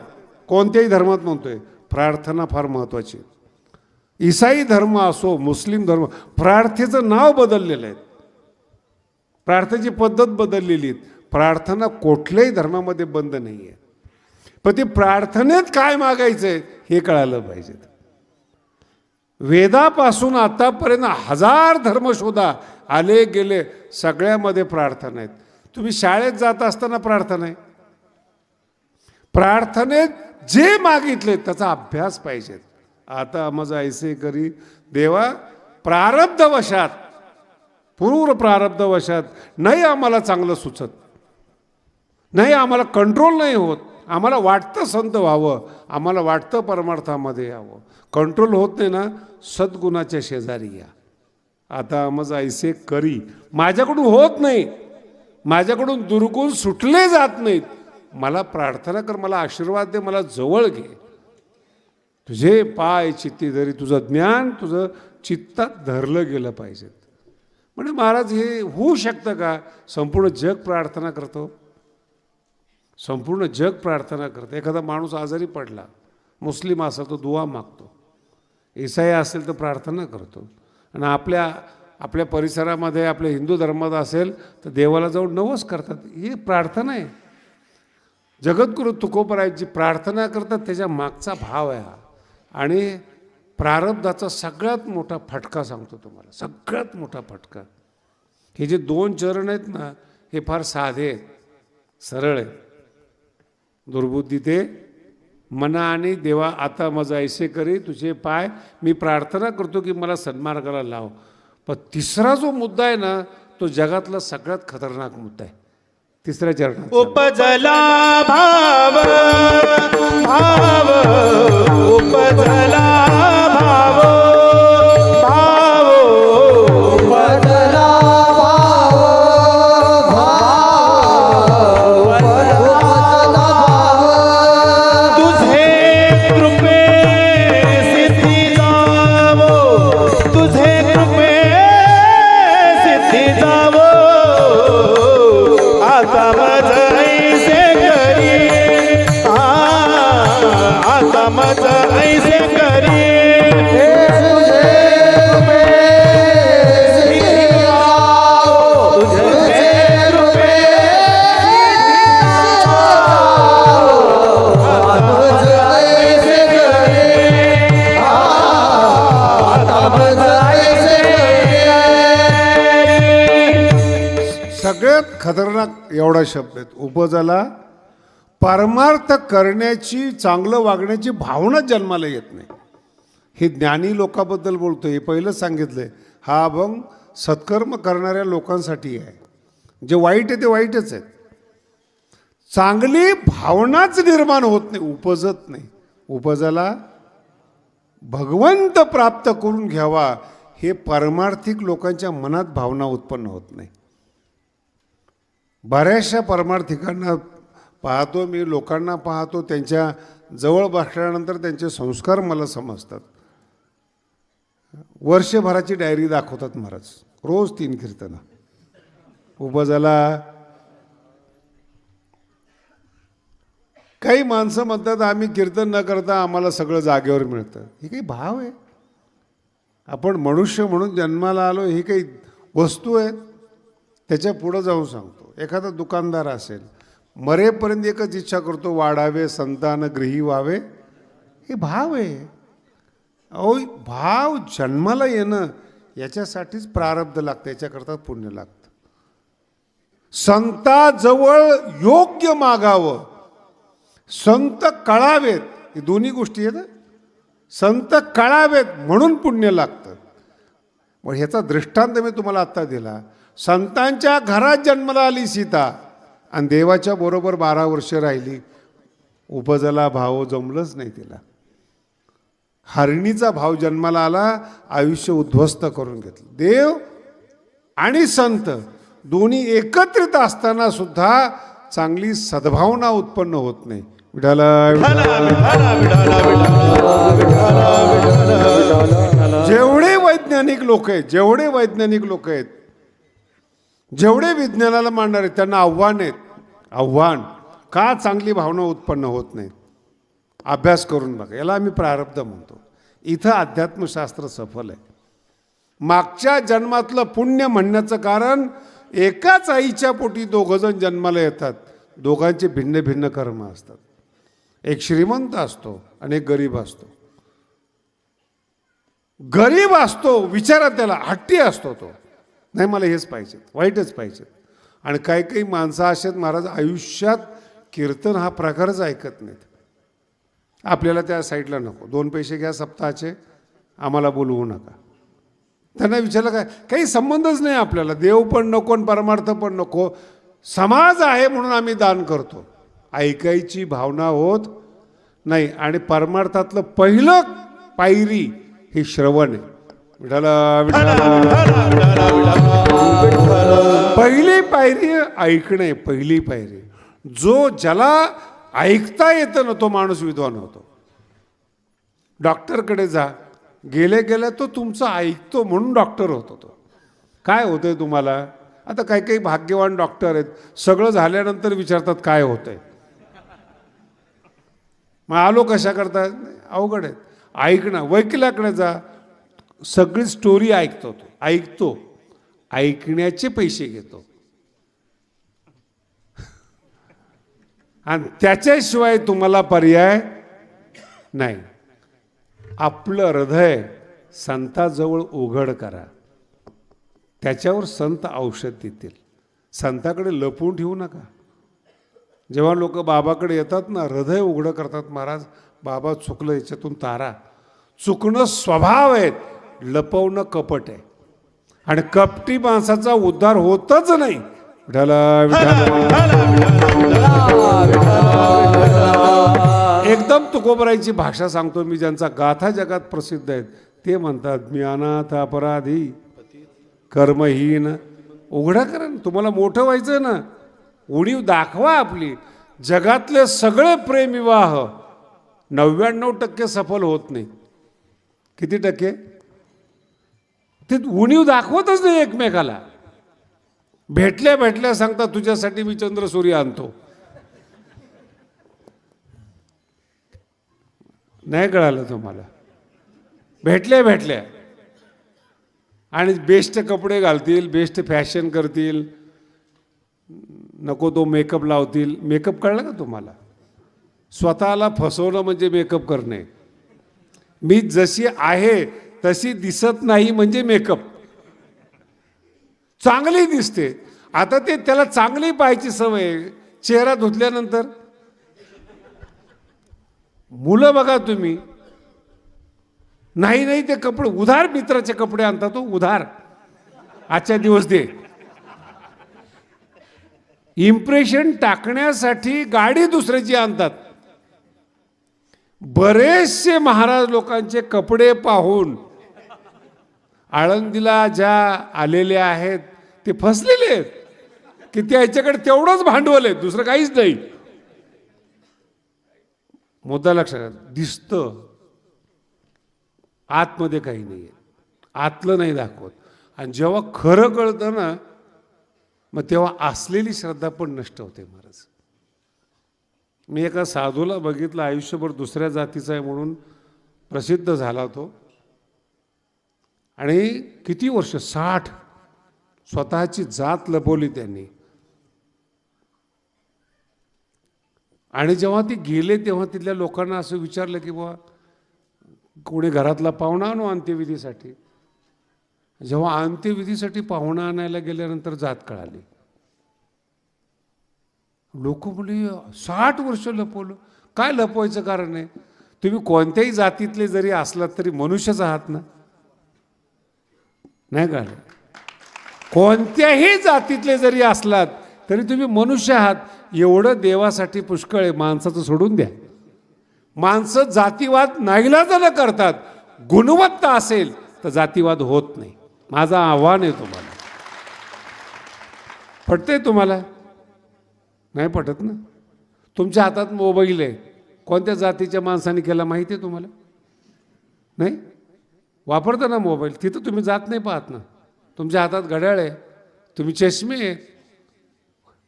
कोणत्याही धर्मात म्हणतोय, प्रार्थना फार महत्वाची. ईसाई धर्म असो, मुस्लिम धर्म, प्रार्थनेचं नाव बदललेलं आहे, प्रार्थनेची पद्धत बदललेली आहे. प्रार्थना कुठल्याही धर्मामध्ये बंद नाही आहे, पण ती प्रार्थनेत काय मागायचंय हे कळालं पाहिजे. वेदापासून आतापर्यंत 1000 धर्मशोधा आले गेले, सगळ्यामध्ये प्रार्थना आहेत. तुम्ही शाळेत जात असताना प्रार्थना आहे. प्रार्थनेत जे मागितले त्याचा अभ्यास पाहिजे. आता माझा ऐसे करी, देवा प्रारब्धवशात, पूर्व प्रारब्धवशात नाही आम्हाला चांगलं सुचत, नाही आम्हाला कंट्रोल नाही होत. आम्हाला वाटतं संत व्हावं, आम्हाला वाटतं परमार्थामध्ये यावं, कंट्रोल होत नाही ना, सद्गुणाच्या शेजारी या. आता मज ऐसे करी, माझ्याकडून होत नाही, माझ्याकडून दुर्गुण सुटले जात नाहीत. मला प्रार्थना कर, मला आशीर्वाद दे, मला जवळ घे. तुझे पाय चित्ती धरी, तुझं ज्ञान तुझं चित्तात धरलं गेलं पाहिजे. म्हणजे महाराज हे होऊ शकतं का? संपूर्ण जग प्रार्थना करतो, संपूर्ण जग प्रार्थना करतं. एखादा माणूस आजारी पडला, मुस्लिम असेल तर दुआ मागतो, ईसाई असेल तर प्रार्थना करतो, आणि आपल्या परिसरामध्ये आपल्या हिंदू धर्मात असेल तर देवाला जाऊन नवस करतात. ही प्रार्थना आहे. जगद्गुरू तुकोबरायची प्रार्थना करतात, त्याच्या मागचा भाव आहे हा. आणि प्रारब्धाचा सगळ्यात मोठा फटका सांगतो तुम्हाला, सगळ्यात मोठा फटका. हे जे 2 चरण आहेत ना, हे फार साधे आहेत, सरळ आहेत. दुर्बुद्धी ते मना आणि देवा आता माझा ऐसे करी, तुझे पाय, मी प्रार्थना करतो की मला सन्मार्गाला लाव. पण तिसरा जो मुद्दा आहे ना, तो जगातला सगळ्यात खतरनाक मुद्दा आहे. तिसऱ्या चरणात उपजला भाव, भाव उपजला भाव, भाव उपजला भाव, भाव उपजला भाव. तुझे कृपे सिद्धी जावो, तुझे कृपे सिद्धी जावो. आता मज ऐसे करी, आता मज ऐसे करी, तुझे कृपे सिद्धी जावो, खतरनाक एवढा शब्द आहे. उपजाला परमार्थ करण्याची, चांगलं वागण्याची भावना जन्माला येत नाही. हे ज्ञानी लोकांबद्दल बोलतो. हे पहिलंच सांगितलंय, हा अभंग सत्कर्म करणाऱ्या लोकांसाठी आहे. जे वाईट आहे ते वाईटच आहेत. चांगली भावनाच निर्माण होत नाही, उपजत नाही. उपजाला भगवंत प्राप्त करून घ्यावा हे परमार्थिक लोकांच्या मनात भावना उत्पन्न होत नाही. बऱ्याचशा परमार्थिकांना पाहतो मी, लोकांना पाहतो, त्यांच्या जवळ बसल्यानंतर त्यांचे संस्कार मला समजतात. वर्षभराची डायरी दाखवतात महाराज, रोज 3 कीर्तनं. उपजाला काही माणसं म्हणतात आम्ही कीर्तन न करता आम्हाला सगळं जागेवर मिळतं. हे काही भाव आहे? आपण मनुष्य म्हणून जन्माला आलो, ही काही वस्तू आहेत? त्याच्या पुढं जाऊन सांगतो, एखादा दुकानदार असेल, मरेपर्यंत एकच इच्छा करतो, वाढावे, संतान गृही व्हावे. हे भाव आहे. अहो, भाव जन्माला येणं याच्यासाठीच प्रारब्ध लागतं, याच्याकरता पुण्य लागतं. संताजवळ योग्य मागावं, संत कळावेत, हे दोन्ही गोष्टी आहेत. संत कळावेत म्हणून पुण्य लागतं. मग ह्याचा दृष्टांत मी तुम्हाला आत्ता दिला. संतांच्या घरात जन्माला आली सीता आणि देवाच्या बरोबर 12 वर्ष राहिली. उपजाला भाव जमलंच नाही तिला. हरणीचा भाव जन्माला आला, आयुष्य उद्ध्वस्त करून घेतलं. देव आणि संत दोन्ही एकत्रित असताना सुद्धा चांगली सद्भावना उत्पन्न होत नाही. जेवढे वैज्ञानिक लोक आहेत, जेवढे विज्ञानाला मांडणार आहेत, त्यांना आव्हान आहेत. आव्हान का चांगली भावना उत्पन्न होत नाही? अभ्यास करून बघा. याला आम्ही प्रारब्ध म्हणतो. इथं अध्यात्मशास्त्र सफल आहे. मागच्या जन्मातलं पुण्य म्हणण्याचं कारण, एकाच आईच्या पोटी 2 जण जन्माला येतात. दोघांचे भिन्न भिन्न कर्म असतात. एक श्रीमंत असतो आणि एक गरीब असतो. गरीब असतो, विचारा त्याला, हट्टी असतो तो, नाही मला हेच पाहिजे, वाईटच पाहिजे. आणि काही काही माणसं असेच महाराज, आयुष्यात कीर्तन हा प्रकारच ऐकत नाहीत. आपल्याला त्या साईडला नको, 2 पैसे घ्या सप्ताहाचे, आम्हाला बोलवू नका. त्यांना विचारलं काय, काही संबंधच नाही आपल्याला. देव पण नको आणि परमार्थ पण नको, समाज आहे म्हणून आम्ही दान करतो. ऐकायची भावना होत नाही. आणि परमार्थातलं पहिलं पायरी हे श्रवण आहे. पहिली पायरी ऐकणे, पहिली पायरी. ज्याला ऐकता येतं ना, तो माणूस विद्वान होतो. डॉक्टरकडे जा, गेल्या गेल्या तो तुमचं ऐकतो म्हणून डॉक्टर होतो. तो काय होतंय तुम्हाला? आता काही काही भाग्यवान डॉक्टर आहेत, सगळं झाल्यानंतर विचारतात काय होतंय. मग आलो कशा करतात? अवघड आहेत. ऐकणं, वकिलाकडे जा, सगळी स्टोरी ऐकतो. तो ऐकतो, ऐकण्याचे पैसे घेतो आणि त्याच्याशिवाय तुम्हाला पर्याय नाही. आपलं हृदय संताजवळ उघड करा, त्याच्यावर संत औषध देतील. संताकडे लपवून ठेवू नका. जेव्हा लोक बाबाकडे येतात ना, हृदय उघडं करतात. महाराज बाबा चुकलं, याच्यातून तारा. चुकणं स्वभाव आहे, लपवणं कपट आहे. आणि कपटी माणसाचा उद्धार होतच नाही. एकदम तुकोबरायची भाषा सांगतो मी, ज्यांचा गाथा जगात प्रसिद्ध आहेत. ते म्हणतात, मी अनाथ अपराधी कर्महीन. उघडा करा ना, तुम्हाला मोठं व्हायचं ना, उणीव दाखवा आपली. जगातले सगळे प्रेमविवाह 99% सफल होत नाही. किती टक्के? ते उणीव दाखवतच नाही एकमेकाला. भेटल्या भेटल्या सांगतात, तुझ्यासाठी मी चंद्र सूर्य आणतो. नाही कळालं तुम्हाला? भेटल्या भेटल्या आणि बेस्ट कपडे घालतील, बेस्ट फॅशन करतील, नको तो मेकअप लावतील. मेकअप कळलं का तुम्हाला? स्वतःला फसवणं म्हणजे मेकअप करणे. मी जशी आहे तशी दिसत नाही म्हणजे मेकअप. चांगली दिसते आता ते त्याला चांगली पाहायची सवय आहे. चेहरा धुतल्यानंतर मुलं बघा तुम्ही, नाही नाही ते कपडे उधार मित्राचे कपडे आणतात तो उधार, आजच्या दिवस दे. इम्प्रेशन टाकण्यासाठी गाडी दुसऱ्याची आणतात. बरेचसे महाराज लोकांचे कपडे पाहून आळंदीला ज्या आलेल्या आहेत ते फसलेले आहेत की त्याच्याकडे तेवढंच भांडवल आहे, दुसरं काहीच नाही. मुद्दा लक्षात दिसतं, आतमध्ये काही नाही आहे, आतलं नाही दाखवत. आणि जेव्हा खरं कळतं ना, मग तेव्हा असलेली श्रद्धा पण नष्ट होते महाराज. मी एका साधूला बघितलं, आयुष्यभर दुसऱ्या जातीचा आहे म्हणून प्रसिद्ध झाला तो, आणि किती वर्ष 60 स्वतःची जात लपवली त्यांनी. आणि जेव्हा ते गेले तेव्हा तिथल्या लोकांना असं विचारलं की बुवा कोणी घरातला पाहुणा आणू अंत्यविधीसाठी. जेव्हा अंत्यविधीसाठी पाहुणा आणायला गेल्यानंतर जात कळाली. लोक म्हणजे 60 वर्ष लपवलं. काय लपवायचं कारण आहे? तुम्ही कोणत्याही जातीतले जरी असलात तरी मनुष्यच आहात ना, नाही का? कोणत्याही जातीतले जरी असलात तरी तुम्ही मनुष्य आहात. एवढं देवासाठी पुष्कळ आहे. माणसाचं सोडून द्या. माणसं जातीवाद नाईलाजानं करतात. गुणवत्ता असेल तर जातीवाद होत नाही. माझं आव्हान आहे तुम्हाला. पटतंय तुम्हाला? नाही पटत ना. तुमच्या हातात मोबाईल आहे, कोणत्या जातीच्या माणसाने केला माहिती आहे तुम्हाला? नाही वापरता ना मोबाईल, तिथं तुम्ही जात नाही पाहत ना. तुमच्या हातात घड्याळ आहे, तुम्ही चष्मे आहे,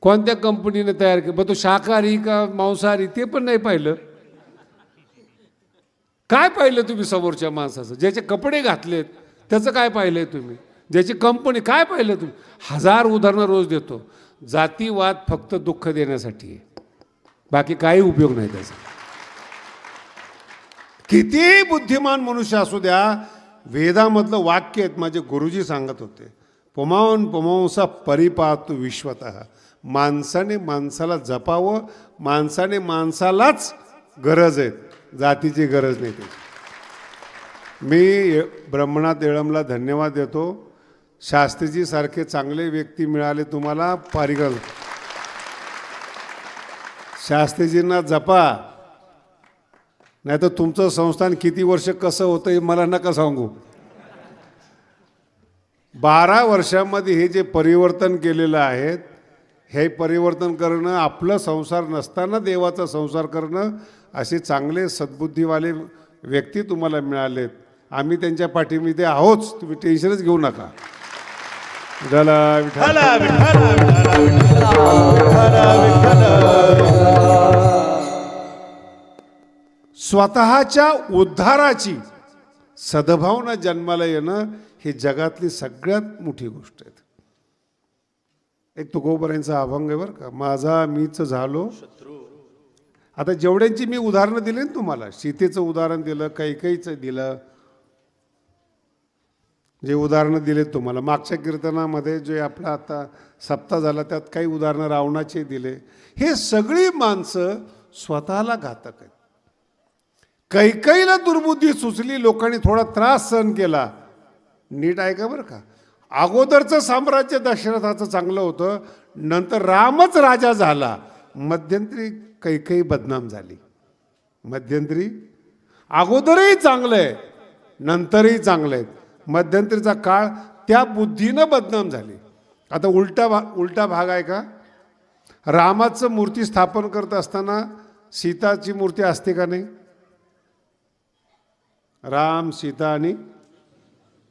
कोणत्या कंपनीने तयार केलं, मग तो शाकाहारी का मांसाहारी ते पण नाही पाहिलं. काय पाहिलं तुम्ही समोरच्या माणसाचं? ज्याचे कपडे घातलेत त्याचं काय पाहिलंय तुम्ही? ज्याची कंपनी काय पाहिलं तुम्ही? 1000 उदाहरणं रोज देतो. जातीवाद फक्त दुःख देण्यासाठी आहे, बाकी काही उपयोग नाही त्याचा. किती बुद्धिमान मनुष्य असू द्या, वेदामधलं वाक्य आहेत, माझे गुरुजी सांगत होते, पुमांस पुमांसा परिपातु विश्वतः. माणसाने माणसाला जपावं, माणसाने माणसालाच गरज आहे, जातीची गरज नाही त्याची. मी ब्रह्मनाथ येळमला धन्यवाद देतो. शास्त्रीजी सारखे चांगले व्यक्ती मिळाले तुम्हाला. पारिकर शास्त्रीजींना जपा, नाही तर तुमचं संस्थान किती वर्ष कसं होतं हे मला नका सांगू. 12 वर्षांमध्ये हे जे परिवर्तन केलेलं आहे, हे परिवर्तन करणं, आपलं संसार नसताना देवाचा संसार करणं, असे चांगले सद्बुद्धीवाले व्यक्ती तुम्हाला मिळालेत. आम्ही त्यांच्या पाठीमध्ये आहोत, तुम्ही टेन्शनच घेऊ नका. विठ्ठला विठ्ठला स्वतःच्या उद्धाराची सद्भावना जन्माला येणं ही जगातली सगळ्यात मोठी गोष्ट आहे. एक तुकोबरांचा अभंग आहे बरं का, माझा मीच झालो. आता जेवढ्यांची मी उदाहरणं दिली ना तुम्हाला, सीतेचं उदाहरण दिलं, कैकेयीचं दिलं, जे उदाहरणं दिलेत तुम्हाला, मागच्या कीर्तनामध्ये जे आपला आता सप्ताह झाला त्यात काही उदाहरणं रावणाचे दिले. हे सगळी माणसं स्वतःला घातक आहेत. कैकेयीला दुर्बुद्धी सुचली, लोकांनी थोडा त्रास सहन केला. नीट ऐका बरं का, अगोदरचं साम्राज्य दशरथाचं चांगलं होतं, नंतर रामच राजा झाला, मध्यंतरी कैकेयी बदनाम झाली. मध्यंतरी अगोदरही चांगलं आहे, नंतरही चांगलं आहे, मध्यंतरीचा काळ त्या बुद्धीनं बदनाम झाली. आता उलटा भाग आहे का? रामाचं मूर्ती स्थापन करत असताना सीताची मूर्ती असते का नाही? राम, सीता आणि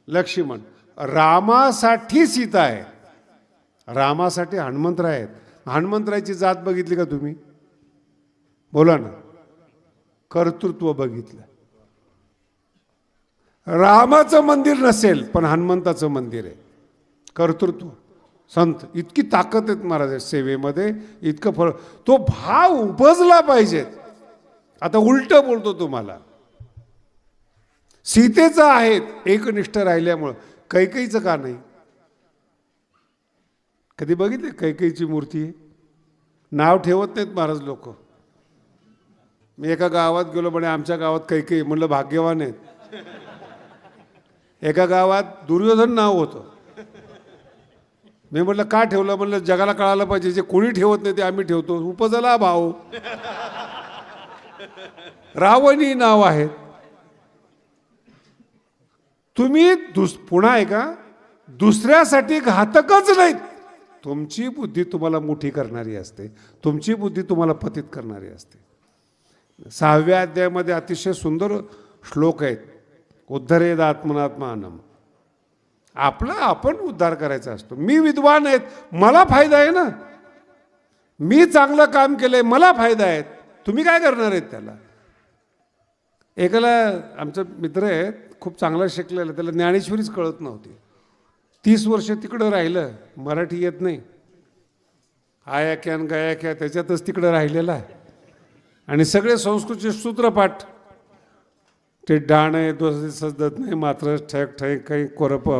लक्ष्मण. रामासाठी सीता आहे, रामासाठी हनुमंतराय आहेत. हनुमंतरायची जात बघितली का तुम्ही? बोला ना. कर्तृत्व बघितलं. रामाचं मंदिर नसेल पण हनुमंताचं मंदिर आहे. कर्तृत्व, संत, इतकी ताकद आहेत महाराज सेवेमध्ये, इतकं फळ. तो भाव उपजला पाहिजे. आता उलट बोलतो तुम्हाला. सीतेचं आहेत एकनिष्ठ राहिल्यामुळं, कैकेयीचं का नाही? कधी बघितले कैकेयीची मूर्ती आहे? नाव ठेवत नाहीत महाराज लोक. मी एका गावात गेलो, म्हणे आमच्या गावात कैकेयी. म्हणलं भाग्यवान आहेत. एका गावात दुर्योधन नाव होतं. मी म्हटलं का ठेवलं? म्हणलं जगाला कळायला पाहिजे, जे कोणी ठेवत नाही ते आम्ही ठेवतो. उपजला भाऊ. रावणी नाव आहे. तुम्ही पुन्हा ऐका, दुसऱ्यासाठी घातकच नाहीत. तुमची बुद्धी तुम्हाला मोठी करणारी असते, तुमची बुद्धी तुम्हाला पतित करणारी असते. 6व्या अध्यायामध्ये अतिशय सुंदर श्लोक आहेत. उद्धरेद आत्मनात्मानम. आपला आपण उद्धार करायचा असतो. मी विद्वान आहेत, मला फायदा आहे ना. मी चांगलं काम केलंय, मला फायदा आहे. तुम्ही काय करणार आहेत त्याला? एकाला आमचा मित्र आहे, खूप चांगला शिकलेला, त्याला ज्ञानेश्वरीच कळत नव्हती. 30 वर्ष तिकडं राहिलं, मराठी येत नाही. आया क्या न गया क्या त्याच्यातच तिकडं राहिलेला आहे. आणि सगळे संस्कृतचे सूत्रपाठ, ते डाण आहे दोष सजत नाही मात्र ठक ठक काही कोरप.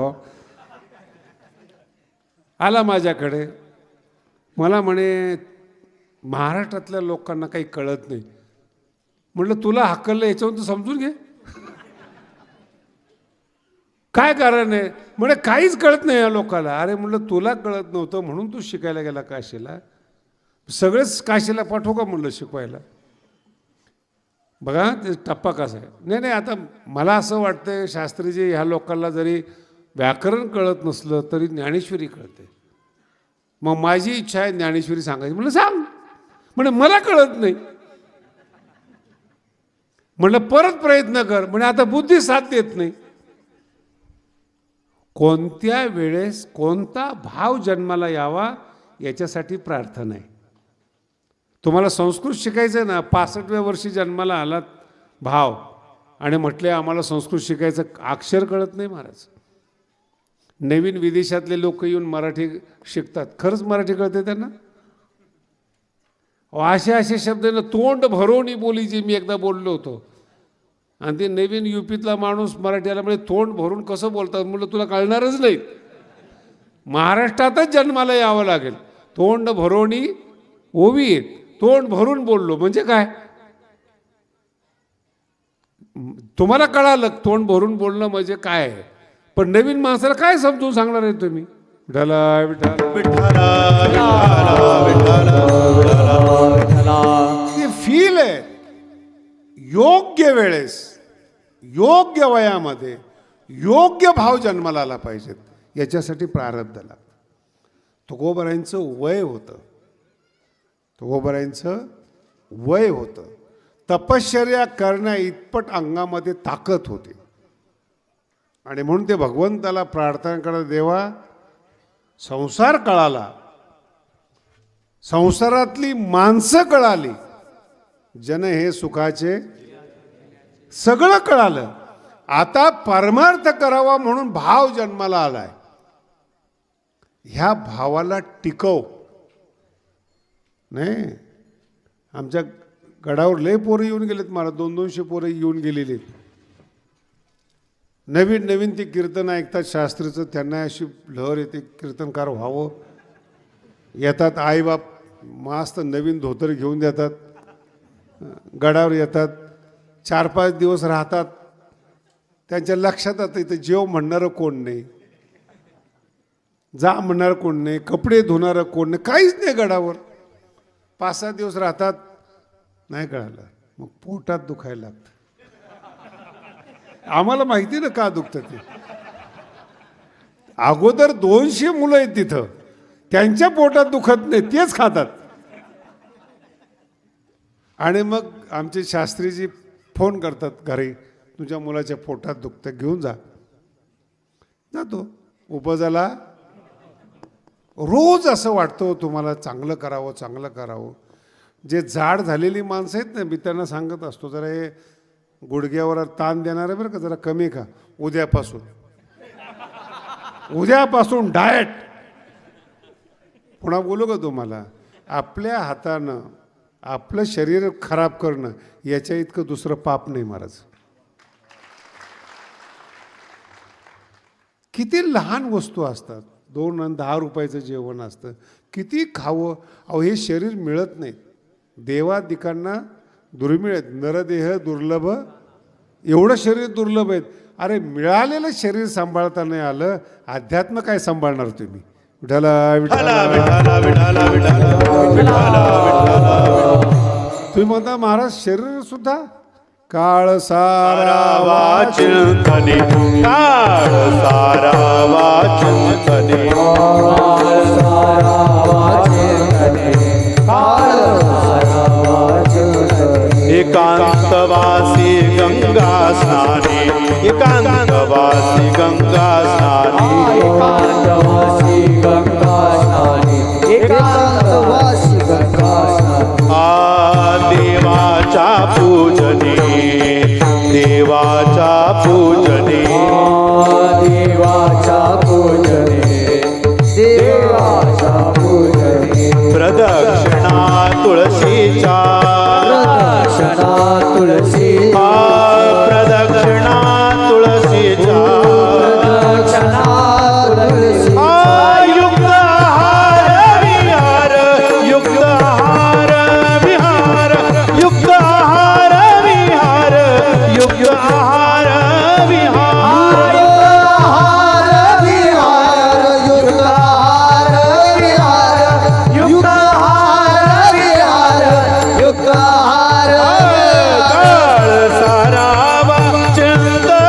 आला माझ्याकडे, मला म्हणे महाराष्ट्रातल्या लोकांना काही कळत नाही. म्हटलं तुला हक्कलं याच्यावरून तू समजून घे. काय कारण आहे? म्हणजे काहीच कळत नाही या लोकांना. अरे म्हटलं तुला कळत नव्हतं म्हणून तू शिकायला गेला काशीला. सगळेच काशीला पाठवू का म्हणलं शिकवायला? बघा ते टप्पा कसा आहे. नाही नाही, आता मला असं वाटतं शास्त्रीजी ह्या लोकांना जरी व्याकरण कळत नसलं तरी ज्ञानेश्वरी कळते. मग माझी इच्छा आहे ज्ञानेश्वरी सांगायची. म्हणलं सांग. म्हणजे मला कळत नाही. म्हणलं परत प्रयत्न कर. म्हणजे आता बुद्धी साथ देत नाही. कोणत्या वेळेस कोणता भाव जन्माला यावा याच्यासाठी प्रार्थना आहे. तुम्हाला संस्कृत शिकायचं ना, 65व्या वर्षी जन्माला आलात भाव आणि म्हटले आम्हाला संस्कृत शिकायचं, अक्षर कळत नाही महाराज. नवीन विदेशातले लोक येऊन मराठी शिकतात, खरंच मराठी कळते त्यांना? असे असे शब्द ना, तोंड भरवणी बोली जी मी एकदा बोललो होतो. आणि ते नवीन युपीतला माणूस मराठीला म्हणजे तोंड भरून कसं बोलतात म्हटलं तुला कळणारच नाही. महाराष्ट्रातच जन्माला यावं लागेल. तोंड भरवणी ओवी आहेत, तोंड भरून बोललो म्हणजे काय? तुम्हाला कळालं तोंड भरून बोलणं म्हणजे काय आहे, पण नवीन माणसाला काय समजून सांगणार आहे तुम्ही? विठ्ठला विठ्ठला ते फील आहे. योग्य वेळेस योग्य वयामध्ये योग्य भाव जन्माला आला पाहिजेत, याच्यासाठी प्रारब्ध लागतं. तुकोबरायांचं वय होतं, तुकोबरायांचं वय होतं. तपश्चर्या करण्या इतपत अंगामध्ये ताकद होती. आणि म्हणून ते भगवंताला प्रार्थना करत, देवा संसार कळाला, संसारातली माणसं कळाली, जन हे सुखाचे सगळं कळालं. आता परमार्थ करावा म्हणून भाव जन्माला आलाय. ह्या भावाला टिकव. नाही, आमच्या गडावर लय पोरं येऊन गेलेत, मला 200-200 पोरं येऊन गेलेली. नवीन नवीन ती कीर्तन ऐकतात शास्त्रीचं, त्यांना अशी लहर येते कीर्तनकार व्हावं. येतात आईबाप मस्त नवीन धोतर घेऊन देतात, गडावर येतात, 4-5 दिवस राहतात. त्यांच्या लक्षात आता इथं जेव म्हणणारं कोण नाही, जा म्हणणारं कोण नाही, कपडे धुणारं कोण नाही, काहीच नाही. गडावर 5-6 दिवस राहतात, नाही कळालं, मग पोटात दुखायला लागतं. आम्हाला माहिती ना का दुखतं ते. अगोदर 200 मुलं आहेत तिथं, त्यांच्या पोटात दुखत नाही, तेच खातात. आणि मग आमचे शास्त्रीजी फोन करतात घरी, तुझ्या मुलाच्या पोटात दुखतं, घेऊन जा. जातो. उपजाला रोज असं वाटतं तुम्हाला चांगलं करावं, चांगलं करावं. जे जाड झालेली माणसं आहेत ना, मी त्यांना सांगत असतो, जरा हे गुडघ्यावर ताण देणार आहे बरं का, जरा कमी खा उद्यापासून. उद्यापासून डाएट. पुन्हा बोलू का तुम्हाला, आपल्या हातानं आपलं शरीर खराब करणं याच्या इतकं दुसरं पाप नाही महाराज. किती लहान वस्तू असतात 2 आणि 10 रुपयाचं जेवण असतं. किती खावं? अहो हे शरीर मिळत नाही. देवादिकांना दुर्मिळ आहेत. नरदेह दुर्लभ, एवढं शरीर दुर्लभ आहेत. अरे मिळालेलं शरीर सांभाळता नाही आलं, अध्यात्म काय सांभाळणार तुम्ही? विठाला विठाला विठाला विठाला विठाला विठाला विठाला. तुम्ही म्हणता महाराज शरीर सुद्धा काळ सारा वाचिंतने काळ सारा वाचिंतने एकांतवासी गंगा स्नानी एकांतवासी गंगा स्नानी एकांतवासी गंगा स्नानी एकांतवासी गंगा स्नानी देवाच्या पूजने देवाच्या पूजने देवाच्या पूजने देवाच्या पूजने प्रदक्षिणा तुळशीच्या प्रदक्षिणा तुळशी प्रदक्षिणा तुळशीच्या प्रदक्षिणा तुळशी युक्त हार विहार युक्त हार विहार युक्त हार विहार युक्त हार विहार युक्तहार विहार युक्तहार विहार युक्तहार विहार युक्तहार काळ सारा वाचिंतने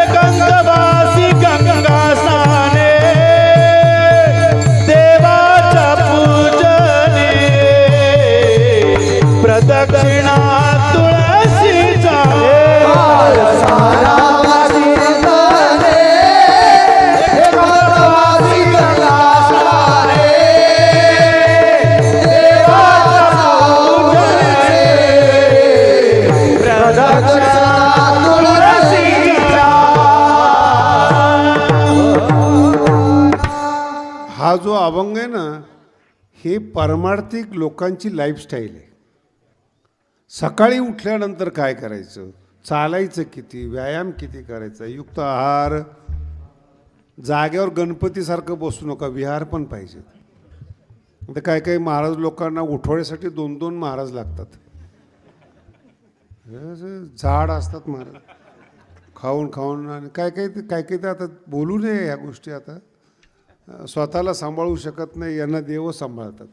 एकांतवासी गंगा स्नाने देवाच्या पूजने प्रदक्षिणा तुळशीच्या सारा वाचिंतने एकांतवासी गंगा स्नाने देवाच्या पूजने प्रदक्षिणा तुळशीच्या. हा जो अभंग आहे ना, हे परमार्थिक लोकांची लाईफस्टाईल आहे. सकाळी उठल्यानंतर काय करायचं, चालायचं किती, व्यायाम किती करायचा, युक्त आहार, जागेवर गणपतीसारखं बसू नका, विहार पण पाहिजे. आता काही काही महाराज लोकांना उठवण्यासाठी 2-2 महाराज लागतात. झाड असतात महाराज, खाऊन खाऊन. आणि काय काही तर आता बोलू नये ह्या गोष्टी. आता स्वतःला सांभाळू शकत नाही, यांना देव सांभाळतात.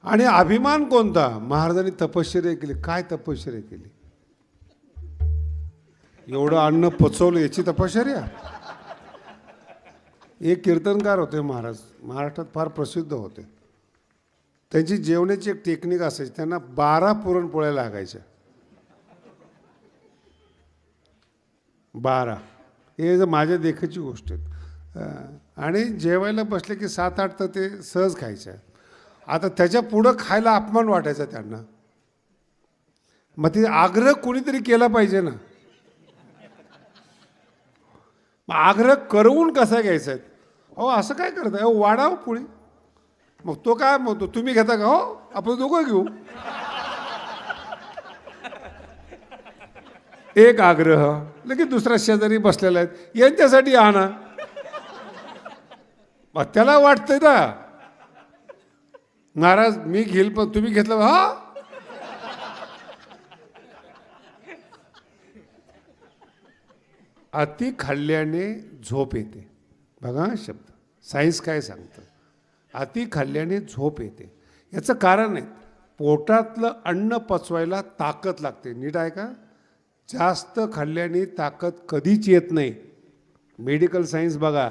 आणि अभिमान कोणता? महाराजांनी तपश्चर्या केली. काय तपश्चर्या केली? एवढं अन्न पचवलं, याची तपश्चर्या? एक कीर्तनकार होते महाराज, महाराष्ट्रात फार प्रसिद्ध होते. त्यांची जेवणाची एक टेक्निक असायची. त्यांना 12 पुरणपोळ्या लागायच्या. 12. हे माझ्या देखीची गोष्ट आहे. आणि जेवायला बसले की 7-8 तर ते सहज खायच्या. आता त्याच्या पुढं खायला अपमान वाटायचा त्यांना. मग ते आग्रह कोणीतरी केला पाहिजे ना. मग आग्रह करवून कसा घ्यायचा आहे? अहो असं काय करताय? अहो वाढाव पुढे. मग तो काय म्हणतो, तुम्ही घेता का? हो आपण दोघं घेऊ. एक आग्रह, लगेच दुसरा शेजारी बसलेला आहे, यांच्यासाठी आणा. मग त्याला वाटतंय ना, महाराज मी घेईल पण तुम्ही घेतलं. हा अति खाल्ल्याने झोप येते. बघा शब्द, सायन्स काय सांगतं, अति खाल्ल्याने झोप येते. याचं कारण आहे, पोटातलं अन्न पचवायला ताकद लागते. नीट आहे का? जास्त खाल्ल्याने ताकद कधीच येत नाही. मेडिकल सायन्स बघा.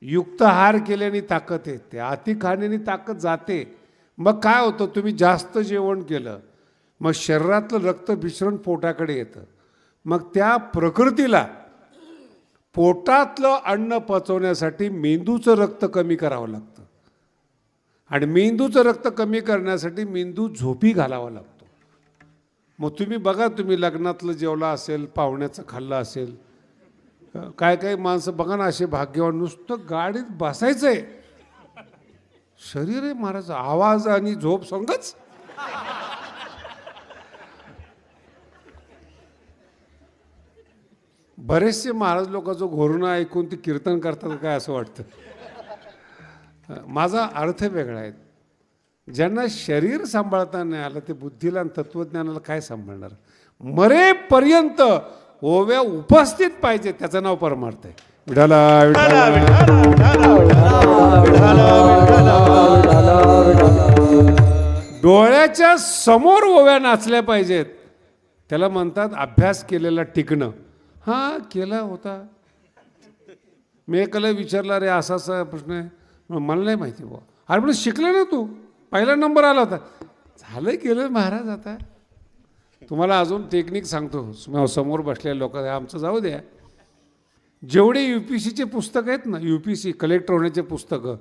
युक्त आहार केल्याने ताकद येते, अति खाण्याने ताकद जाते. मग काय होतं, तुम्ही जास्त जेवण केलं, मग शरीरातलं रक्त भिसरण पोटाकडे येतं. मग त्या प्रकृतीला पोटातलं अन्न पचवण्यासाठी मेंदूचं रक्त कमी करावं लागतं. आणि मेंदूचं रक्त कमी करण्यासाठी मेंदू झोपी घालावा लागतो. मग तुम्ही बघा, तुम्ही लग्नातलं जेवला असेल, पाहुण्याचं खाल्लं असेल, काय काही माणसं बघा ना असे भाग्यवान, नुसतं गाडीत बसायचंय, शरीर आहे महाराज, आवाज आणि झोप संगच. बरेचसे महाराज लोक जो घोरणं ऐकून ते कीर्तन करतात काय असं वाटतं. माझा अर्थ वेगळा आहे. ज्यांना शरीर सांभाळता नाही आलं ते बुद्धीला आणि तत्त्वज्ञानाला काय सांभाळणार. मरेपर्यंत ओव्या उपस्थित पाहिजे, त्याचं नाव परमार्थ आहे. विठाला विठाला डोळ्याच्या समोर ओव्या नाचल्या पाहिजेत, त्याला म्हणतात अभ्यास केलेला टिकणं. हां केला होता. मी एकाला विचारला, रे असा असा प्रश्न आहे, मला नाही माहिती बुवा. अरे पण शिकले ना तू, पहिला नंबर आला होता. झालं गेलं महाराज. आता तुम्हाला अजून टेक्निक सांगतो. समोर बसलेल्या लोक आमचं जाऊ द्या. जेवढे UPSCचे पुस्तक आहेत ना, UPSC कलेक्टर होण्याचे पुस्तकं,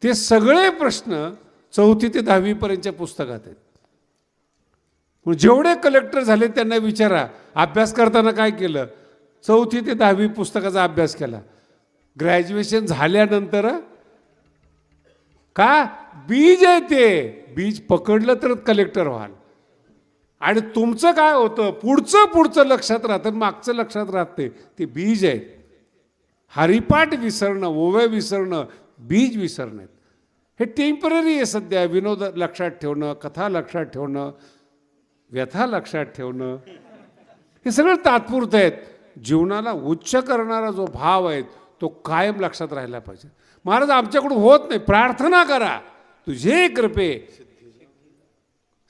ते सगळे प्रश्न 4थी ते 10वी पर्यंतच्या पुस्तकात आहेत. जेवढे कलेक्टर झाले त्यांना विचारा अभ्यास करताना काय केलं. 4थी ते 10वी पुस्तकाचा अभ्यास केला. ग्रॅज्युएशन झाल्यानंतर का बीज आहे, ते बीज पकडलं तर कलेक्टर व्हाल. आणि तुमचं काय होतं, पुढचं लक्षात राहतं, मागचं लक्षात राहते. ते बीज आहे. हरिपाठ विसरणं, ओव्या विसरणं, बीज विसरणं हे टेम्पररी आहे सध्या. विनोद लक्षात ठेवणं, कथा लक्षात ठेवणं, व्यथा लक्षात ठेवणं, हे सगळं तात्पुरतं आहेत. जीवनाला उच्च करणारा जो भाव आहे तो कायम लक्षात राहिला पाहिजे. महाराज आमच्याकडून होत नाही, प्रार्थना करा तुझे कृपे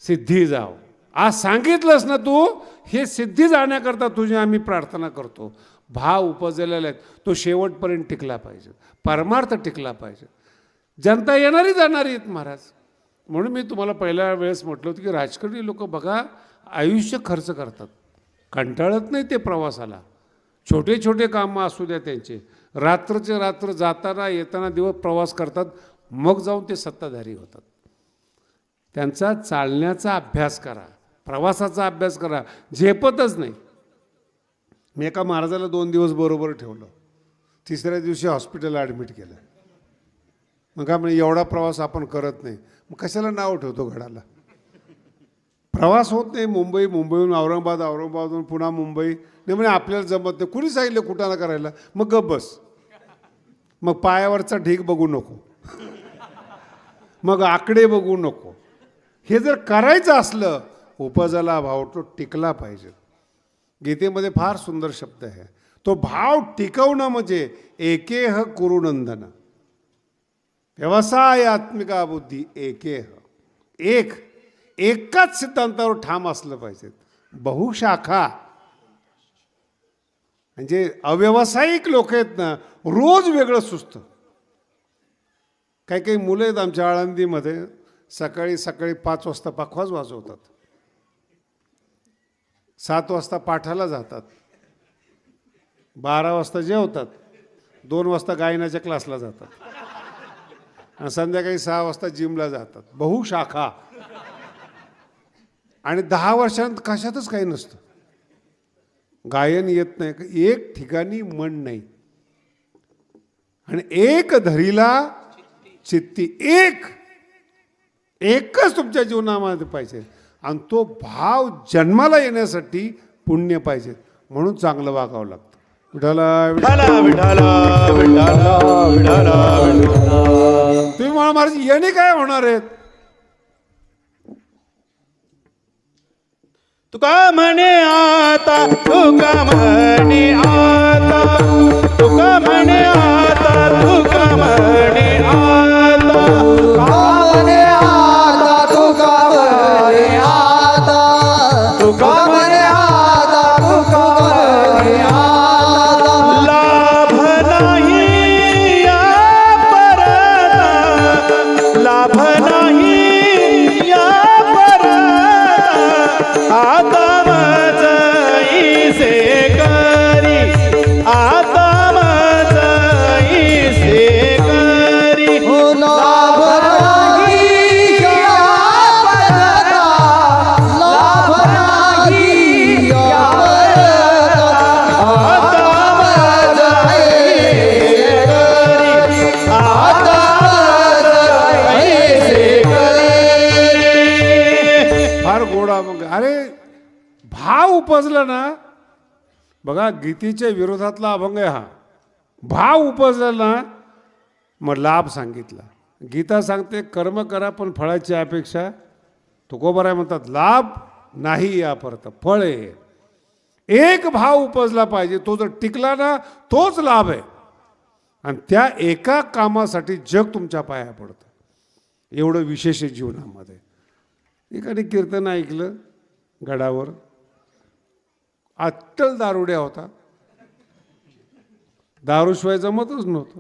सिद्धी जाओ. आज सांगितलंस ना तू, हे सिद्धी जाण्याकरता तुझी आम्ही प्रार्थना करतो. भाव उपजलेला आहेत, तो शेवटपर्यंत टिकला पाहिजे, परमार्थ टिकला पाहिजे. जनता येणारी जाणारी आहेत महाराज. म्हणून मी तुम्हाला पहिल्या वेळेस म्हटलं होतं की राजकारणी लोक बघा आयुष्य खर्च करतात, कंटाळत नाही ते प्रवासाला. छोटे छोटे कामं असू द्या त्यांचे, रात्रचे रात्र जाताना येताना दिवस प्रवास करतात, मग जाऊन ते सत्ताधारी होतात. त्यांचा चालण्याचा अभ्यास करा, प्रवासाचा अभ्यास करा, झेपतच नाही. मी एका महाराजाला 2 दिवस बरोबर ठेवलं, 3ऱ्या दिवशी हॉस्पिटलला ॲडमिट केलं. मग काय म्हणजे एवढा प्रवास आपण करत नाही, मग कशाला नाव ठेवतो घडाला. प्रवास होत नाही. मुंबईहून औरंगाबाद, औरंगाबादहून पुन्हा मुंबई नाही म्हणजे आपल्याला जमत नाही. कुणी सांगितलं कुठाला करायला, मग गप बस. मग पायावरचा ढीग बघू नको, मग आकडे बघू नको. हे जर करायचं असलं, उपजला भाव तो टिकला पाहिजे. गीतेमध्ये फार सुंदर शब्द आहे. तो भाव टिकवणं म्हणजे एकेह कुरुनंदन, व्यवसायात्मिका बुद्धी एकेह. एकाच सिद्धांतावर ठाम असलं पाहिजे. बहुशाखा म्हणजे अव्यावसायिक लोक आहेत ना, रोज वेगळं सुचतं. काही मुलं आहेत आमच्या आळंदीमध्ये, सकाळी 5 वाजता पखवाज वाजवतात, 7 वाजता पाठाला जातात, 12 वाजता जेवतात, 2 वाजता गायनाच्या क्लासला जातात आणि संध्याकाळी 6 वाजता जिमला जातात. बहुशाखा. आणि 10 वर्षांत कशातच काही नसतं. गायन येत नाही, एक ठिकाणी मन नाही, आणि एक धरीला चित्ती. एकच तुमच्या जीवनामध्ये पाहिजे. आणि तो भाव जन्माला येण्यासाठी पुण्य पाहिजे, म्हणून चांगलं वागावं लागतं. तुम्ही मला महाराज येणे काय होणार आहेत. तुका म्हणे आता, तुका म्हणे आता, तुका म्हणे आता, तुका म्हणे आता. कामने आता तुका म्हणे आता, तुका म्हणे आता, तुका म्हणे आता. लाभ नाही या परता, लाभ नाही या परता. आता मज इसे करी, आता मज इसे करी. हो लाभ नाही या परता, लाभ नाही या परता. आता मज इसे करी, आता मज इसे करी. फार गोडा. मग अरे भाव उपजला ना, बघा गीतेच्या विरोधातला अभंग आहे हा. भाव उपजला ना मग लाभ सांगितला. गीता सांगते कर्म करा पण फळाची अपेक्षा तुकोबाराय म्हणतात लाभ नाही या परत फळ आहे. एक भाव उपजला पाहिजे, तो जर टिकला ना तोच लाभ आहे. आणि त्या एका कामासाठी जग तुमच्या पाया पडतं. एवढं विशेष आहे जीवनामध्ये. एकाने कीर्तन ऐकलं गडावर, अट्टल दारुड्या होता, दारूशिवाय जमतच नव्हतं.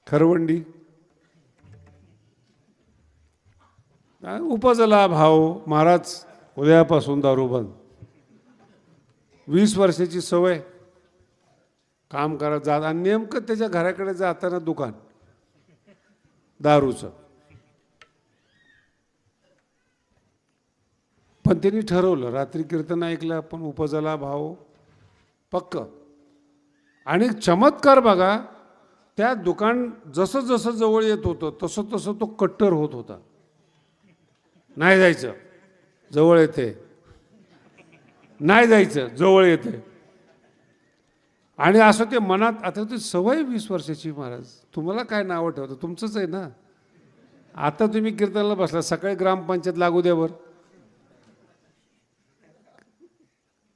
खरवंडी उपजला भाव, महाराज उद्यापासून दारू बंद. 20 वर्षाची सवय, काम करत जात आणि नेमकं त्याच्या घराकडे जाताना दुकान दारूचं. पण त्यांनी ठरवलं रात्री कीर्तन ऐकलं आपण उपजला भाव पक्क. आणि चमत्कार बघा, त्या दुकान जसं जसं जवळ येत होतं तसं तसं तो कट्टर होत होता. नाही जायचं जवळ येते, नाही जायचं जवळ येते. आणि असं ते मनात, आता ती सवय 20 वर्षाची महाराज, तुम्हाला काय नावं ठेवतं तुमचंच आहे ना. आता तुम्ही कीर्तनाला बसला, सकाळी ग्रामपंचायत लागू द्या बरं,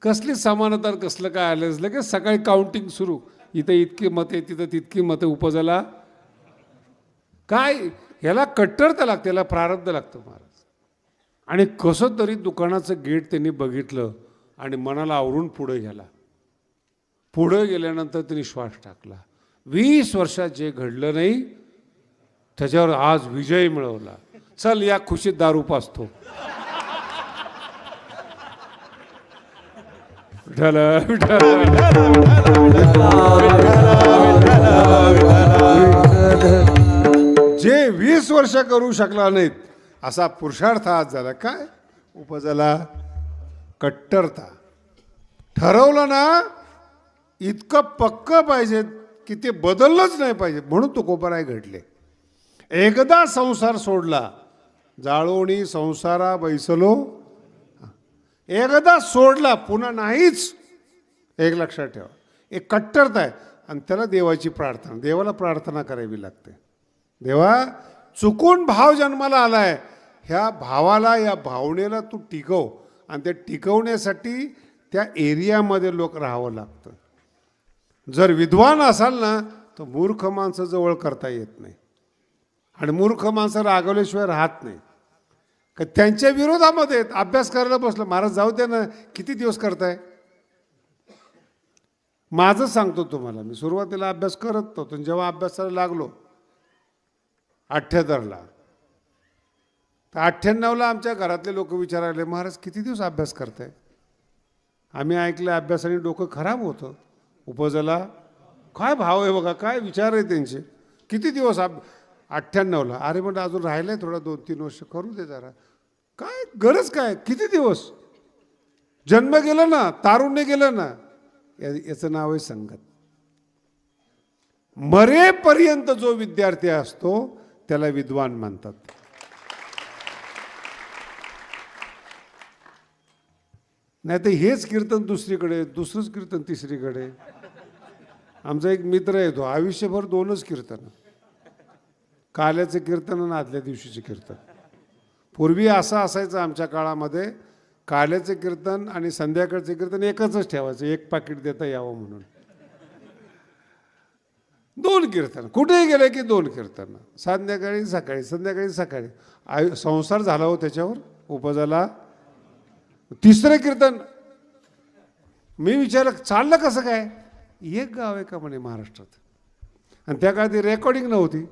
कसली समानता कसलं काय आलं, लगेच सकाळी काउंटिंग सुरू, इथं इतकी मते तिथं तितकी मते उपजला. काय ह्याला कट्टरता लागते, याला प्रारब्ध लागतं महाराज. आणि कसं तरी दुकानाचं गेट त्यांनी बघितलं आणि मनाला आवरून पुढे गेला. पुढे गेल्यानंतर त्यांनी श्वास टाकला. 20 वर्षात जे घडलं नाही त्याच्यावर आज विजय मिळवला. चल या खुशीत दारू पाजतो. विठ्ठल विठ्ठल जे 20 वर्ष करू शकला नाहीत असा पुरुषार्थ आज झाला. काय उपजला कट्टरता. ठरवलं ना इतकं पक्क पाहिजे की ते बदललंच नाही पाहिजे. म्हणून तुकोबाराय घडले. एकदा संसार सोडला जाळोणी संसारा बैसलो, एकदा सोडला पुन्हा नाहीच. एक लक्षात ठेवा, एक कट्टरता आहे. आणि त्याला देवाची प्रार्थना, देवाला प्रार्थना करावी लागते. देवा चुकून भाव जन्माला आलाय, ह्या भावाला या भावनेला तू टिकव. आणि ते टिकवण्यासाठी त्या एरियामध्ये लोक राहावं लागतं. जर विद्वान असाल ना तर मूर्ख माणसं जवळ करता येत नाही. आणि मूर्ख माणसं रागवल्याशिवाय राहत नाही. का त्यांच्या विरोधामध्ये अभ्यास करायला बसलं, महाराज जाऊ द्या ना, किती दिवस करताय. माझं सांगतो तुम्हाला, मी सुरुवातीला अभ्यास करत नव्हतो. जेव्हा अभ्यासाला लागलो 78ला, तर 98ला आमच्या घरातले लोक विचारायले, महाराज किती दिवस अभ्यास करताय. आम्ही ऐकलं अभ्यासाने डोकं खराब होतं. उपजला काय भाव आहे बघा, काय विचार आहे त्यांचे. किती दिवस 98ला. अरे पण अजून राहिलंय थोडा 2-3 वर्ष, करू दे जरा. काय गरज काय, किती दिवस. जन्म गेलं ना, तारुण्य गेलं ना, याचं नाव आहे संगत. मरेपर्यंत जो विद्यार्थी असतो त्याला विद्वान म्हणतात. नाही तर हेच कीर्तन दुसरीकडे, दुसरंच कीर्तन तिसरीकडे. आमचा एक मित्र आहे, तो आयुष्यभर 2च कीर्तन, काल्याचं कीर्तन आणि आदल्या दिवशीचे कीर्तन. पूर्वी असं असायचं आमच्या काळामध्ये, काल्याचं कीर्तन आणि संध्याकाळचं कीर्तन एकच ठेवायचं, एक पाकिट देता यावं म्हणून. 2 कीर्तन, कुठेही गेले की 2 कीर्तन, संध्याकाळी सकाळी, संध्याकाळी सकाळी. संसार झाला हो त्याच्यावर. उपजला 3रं कीर्तन. मी विचारलं चाललं कसं काय. एक गाव आहे का म्हणे महाराष्ट्रात, आणि त्या काळात रेकॉर्डिंग नव्हती.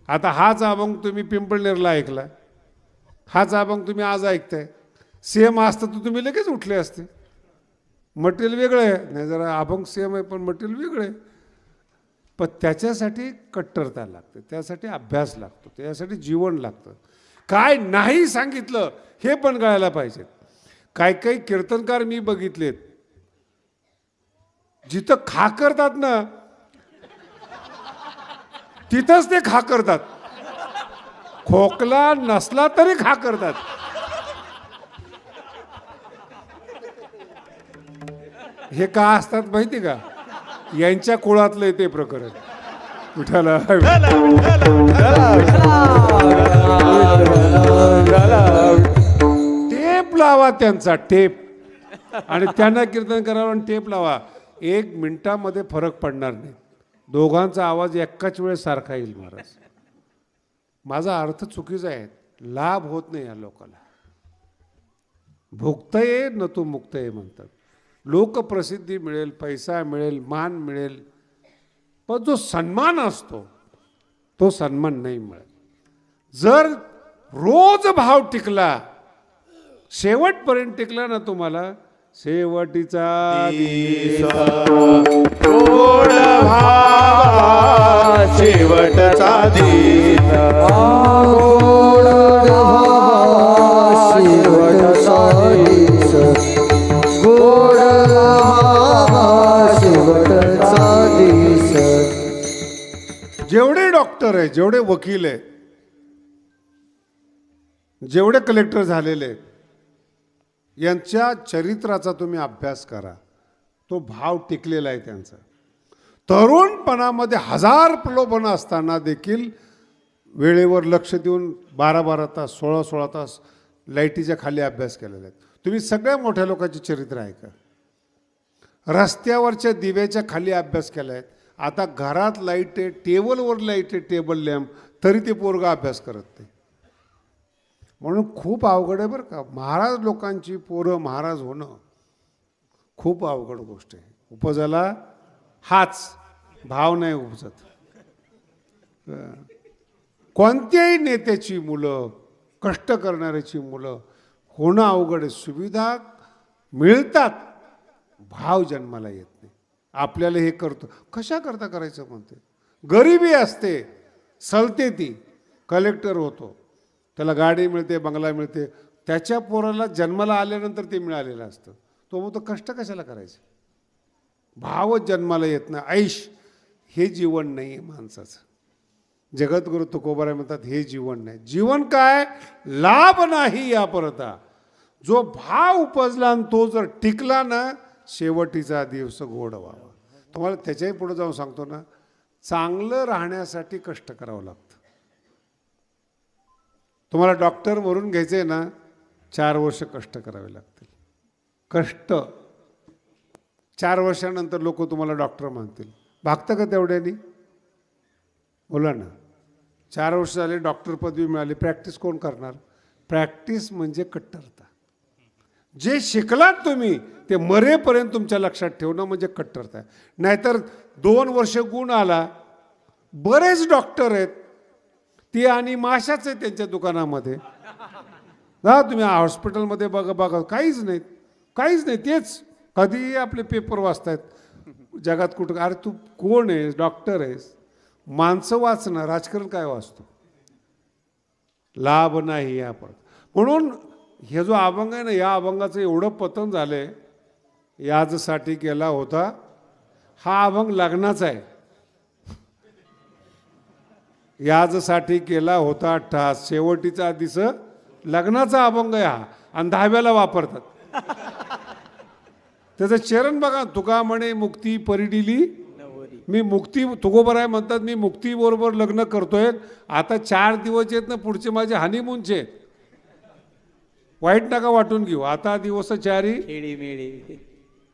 आता हाच अभंग तुम्ही पिंपळनेरला ऐकला, हाच अभंग तुम्ही आज ऐकताय, सेम असतं तर तुम्ही लगेच उठले असते. मटेरियल वेगळं आहे, नाही जरा अभंग सेम आहे पण मटेरियल वेगळं आहे. पण त्याच्यासाठी कट्टरता लागते, त्यासाठी अभ्यास लागतो, त्यासाठी जीवन लागतं. काय नाही सांगितलं हे पण कळायला पाहिजे. काही काही कीर्तनकार मी बघितलेत, जिथं खा करतात ना तिथंच ते खा करतात. खोकला नसला तरी खा करतात. हे का असतात माहिती का? यांच्या कुळातलं ते प्रकरण. विठाला टेप लावा त्यांचा, टेप. आणि त्यांना कीर्तन करावं आणि टेप लावा. 1 मिनिटामध्ये फरक पडणार नाही. दोघांचा आवाज एकाच वेळेस सारखा येईल महाराज. माझा अर्थ चुकीचा आहे. लाभ होत नाही या लोकांना. भुक्तये न तू मुक्तये म्हणतात. लोकप्रसिद्धी मिळेल, पैसा मिळेल, मान मिळेल, पण जो सन्मान असतो तो सन्मान नाही मिळत. जर रोज भाव टिकला, शेवटपर्यंत टिकला ना तुम्हाला, शेवटीचा गोड भावा शेवटचा दिस गोड भावा शेवटचा दिस गोड भावा शेवटचा दिस. जेवढे डॉक्टर आहे, जेवढे वकील आहेत, जेवढे कलेक्टर झालेले आहेत, यांच्या चरित्राचा तुम्ही अभ्यास करा. तो भाव टिकलेला आहे त्यांचा. तरुणपणामध्ये 1000 प्रलोभनं असताना देखील वेळेवर लक्ष देऊन 12-12 तास, 16-16 तास लाईटीच्या खाली अभ्यास केलेला आहे. तुम्ही सगळ्या मोठ्या लोकांची चरित्र ऐका. रस्त्यावरच्या दिव्याच्या खाली अभ्यास केला आहे. आता घरात लाईट आहे, टेबलवर लाईट आहे, टेबल लॅम्प, तरी ते पोरगा अभ्यास करत नाही. म्हणून खूप अवघड आहे बरं का. महाराज लोकांची पोरं महाराज होणं खूप अवघड गोष्ट आहे. उपजाला हाच भाव नाही उपजत. कोणत्याही नेत्याची मुलं, कष्ट करणाऱ्याची मुलं होणं अवघड आहे. सुविधा मिळतात, भाव जन्माला येत नाही. आपल्याला हे करतो, कशा करता करायचं म्हणते. गरिबी असते, सलते ती. कलेक्टर होतो, त्याला गाडी मिळते, बंगला मिळते. त्याच्या पोराला जन्माला आल्यानंतर ते मिळालेलं असतं. तो म्हणतो कष्ट कशाला करायचं. भावच जन्माला येत नाही. ऐश हे जीवन नाही आहे माणसाचं. जगद्गुरु तुकोबाराय म्हणतात हे जीवन नाही. जीवन काय? लाभ नाही या परता. जो भाव उपजला आणि तो जर टिकला ना, शेवटीचा दिवस गोड व्हावा. तुम्हाला त्याच्याही पुढे जाऊन सांगतो ना, चांगलं राहण्यासाठी कष्ट करावं लागतं. तुम्हाला डॉक्टर म्हणून घ्यायचं आहे ना, 4 वर्ष कष्ट करावे लागतील. कष्ट. 4 वर्षानंतर लोक तुम्हाला डॉक्टर मानतील. भागतं का तेवढ्यानी? बोला ना. 4 वर्ष झाले, डॉक्टर पदवी मिळाली, प्रॅक्टिस कोण करणार? प्रॅक्टिस म्हणजे कट्टरता. जे शिकलात तुम्ही ते मरेपर्यंत तुमच्या लक्षात ठेवणं म्हणजे कट्टरता. नाहीतर 2 वर्ष गुण आला. बरेच डॉक्टर आहेत, ती आणि माशाच आहे त्यांच्या दुकानामध्ये. जा तुम्ही हॉस्पिटलमध्ये बघा, काहीच नाही, काहीच नाही. तेच कधी आपले पेपर वाचतायत जगात कुठं. अरे तू कोण आहेस? डॉक्टर आहेस. माणसं वाचणं, राजकारण काय वाचतो? लाभ नाही आपण. म्हणून हे जो अभंग आहे ना, या अभंगाचं एवढं पतन झालंय. याजसाठी केला होता, हा अभंग लग्नाचा आहे. याजसाठी केला होता ठास, शेवटीचा दिस लग्नाचा अभंग आहे हा. आणि 10व्याला वापरतात. त्याचं चरण बघा. तुका म्हणे मुक्ती परिडिली, मी मुक्ती, तुकोबाराय म्हणतात मी मुक्तीबरोबर लग्न करतोय. आता 4 दिवस आहेत ना पुढचे माझे हनीमूनचे. वाईट नका वाटून घेऊ. आता दिवस 4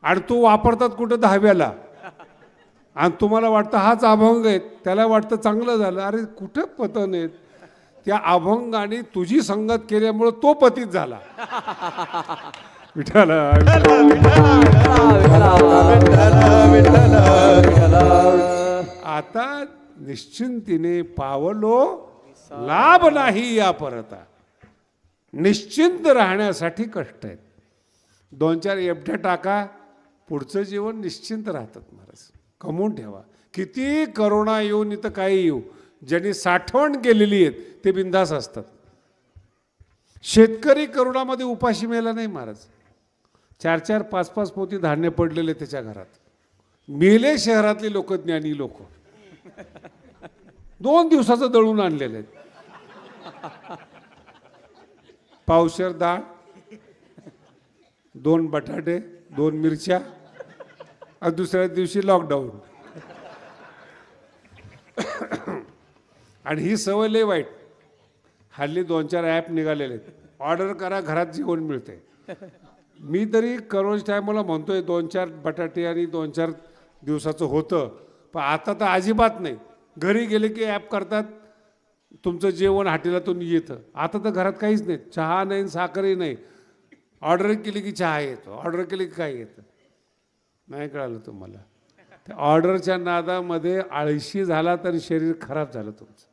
आणि तो वापरतात कुठं 10व्याला. आणि तुम्हाला वाटतं हाच अभंग आहे, त्याला वाटतं चांगलं झालं. अरे कुठं पतन आहेत. त्या अभंगाने तुझी संगत केल्यामुळं तो पतित झाला. विठाला आता निश्चिंतीने पावलो, लाभ नाही या परता. निश्चिंत राहण्यासाठी कष्ट आहेत. 2-4 एफड्या टाका, पुढचं जीवन निश्चिंत राहतात महाराज. कमवून ठेवा. किती करोना येऊन इथं काही येऊ, ज्यांनी साठवण केलेली आहेत ते बिंदास असतात. शेतकरी करोनामध्ये उपाशी मेला नाही महाराज. 4-4, 5-5 पोती धान्य पडलेले त्याच्या घरात. मेले शहरातले लोक, ज्ञानी लोक. 2 दिवसाचं दळून आणलेलं आहे. पावशेर डाळ, 2 बटाटे, 2 मिरच्या, आणि दुसऱ्या दिवशी लॉकडाऊन. आणि ही सवय लय वाईट. हल्ली 2-4 ॲप निघालेले आहेत. ऑर्डर करा, घरात जेवण मिळते. मी तरी करोज टायमाला म्हणतोय 2-4 बटाटे आणि 2-4 दिवसाचं होतं, पण आता तर अजिबात नाही. घरी गेले की ॲप करतात, तुमचं जेवण हॉटेलातून येतं. आता तर घरात काहीच नाही, चहा नाही, साखरही नाही. ऑर्डर केली की चहा येतो, ऑर्डर केली की काय येतं. नाही कळालं तुम्हाला. त्या ऑर्डरच्या नादामध्ये आळशी झाला तर शरीर खराब झालं तुमचं.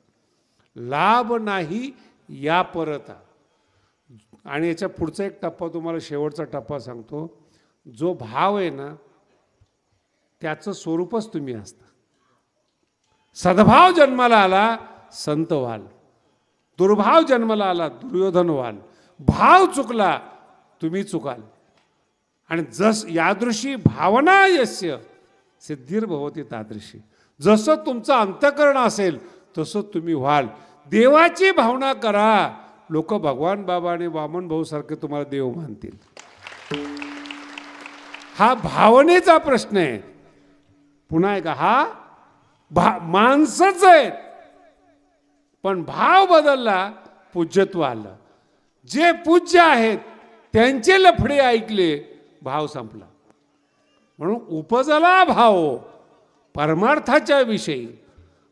लाभ नाही या परता. आणि याच्या पुढचा एक टप्पा तुम्हाला, शेवटचा टप्पा सांगतो. जो भाव आहे ना, त्याचं स्वरूपच तुम्ही असता. सद्भाव जन्माला आला संत व्हाल, दुर्भाव जन्माला आला दुर्योधन व्हाल. भाव चुकला तुम्ही चुकाल. आणि यादृशी भावना यस्य सिद्धिर्भवती तादृशी. जसं तुमचं अंतःकरण असेल तसं तुम्ही व्हाल. देवाची भावना करा, लोक भगवान बाबा आणि वामन भाऊ सारखे तुम्हाला देव मानतील. हा भावनेचा प्रश्न आहे. पुन्हा एकदा, हा माणसंच आहेत, पण भाव बदलला, पूज्यत्व आलं. जे पूज्य आहेत त्यांचे लफडे ऐकले, भाव संपला. म्हणून उपजला भाव परमार्थाच्या विषयी,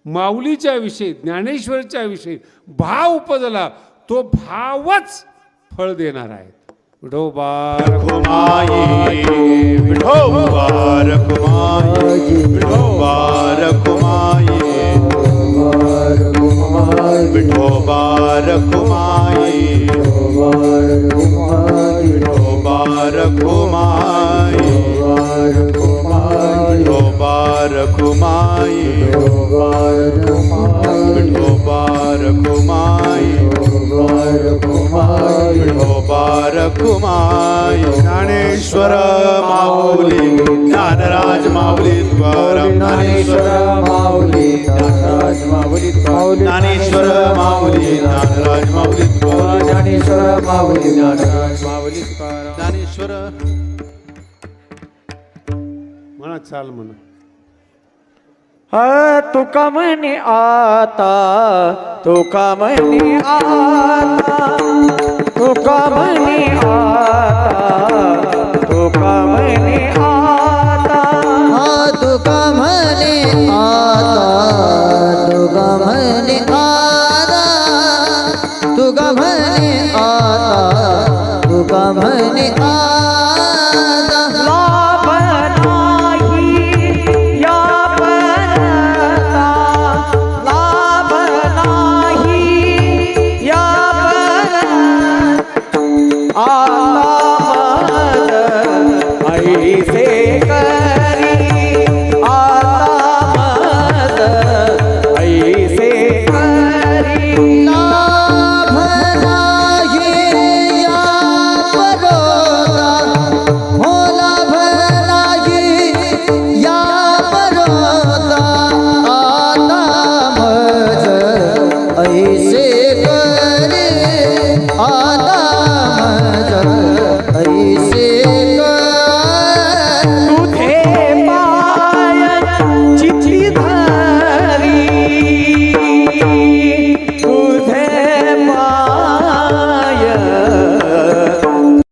माऊलीच्या विषयी, ज्ञानेश्वरच्या विषयी भाव उपजला, तो भावच फळ देणार आहे. विठोबा रखुमाई विठोबा रखुमाई विठोबा रखुमाई विठोबा रखुमाई विठोबा रखुमाई विठोबा रखुमाई विठोबा रखुमाई विठोबा रखुमाई. ज्ञानेश्वर माऊली ज्ञानराज माऊली तुकाराम. ज्ञानेश्वर माऊली ज्ञानराज माऊली ज्ञानेश्वर माऊली ज्ञानराज माऊली तुकाराम. ज्ञानेश्वर माऊली ज्ञानराज माऊली तुकाराम. ज्ञानेश्वर म्हणा, चाल म्हणा. तुका म्हणे आता, तुका म्हणे आता, तुका म्हणे आता, तुका म्हणे आता, तुका म्हणे आता, तुका म्हणे आता, तुका म्हणे आता, तुका म्हणे आता. आ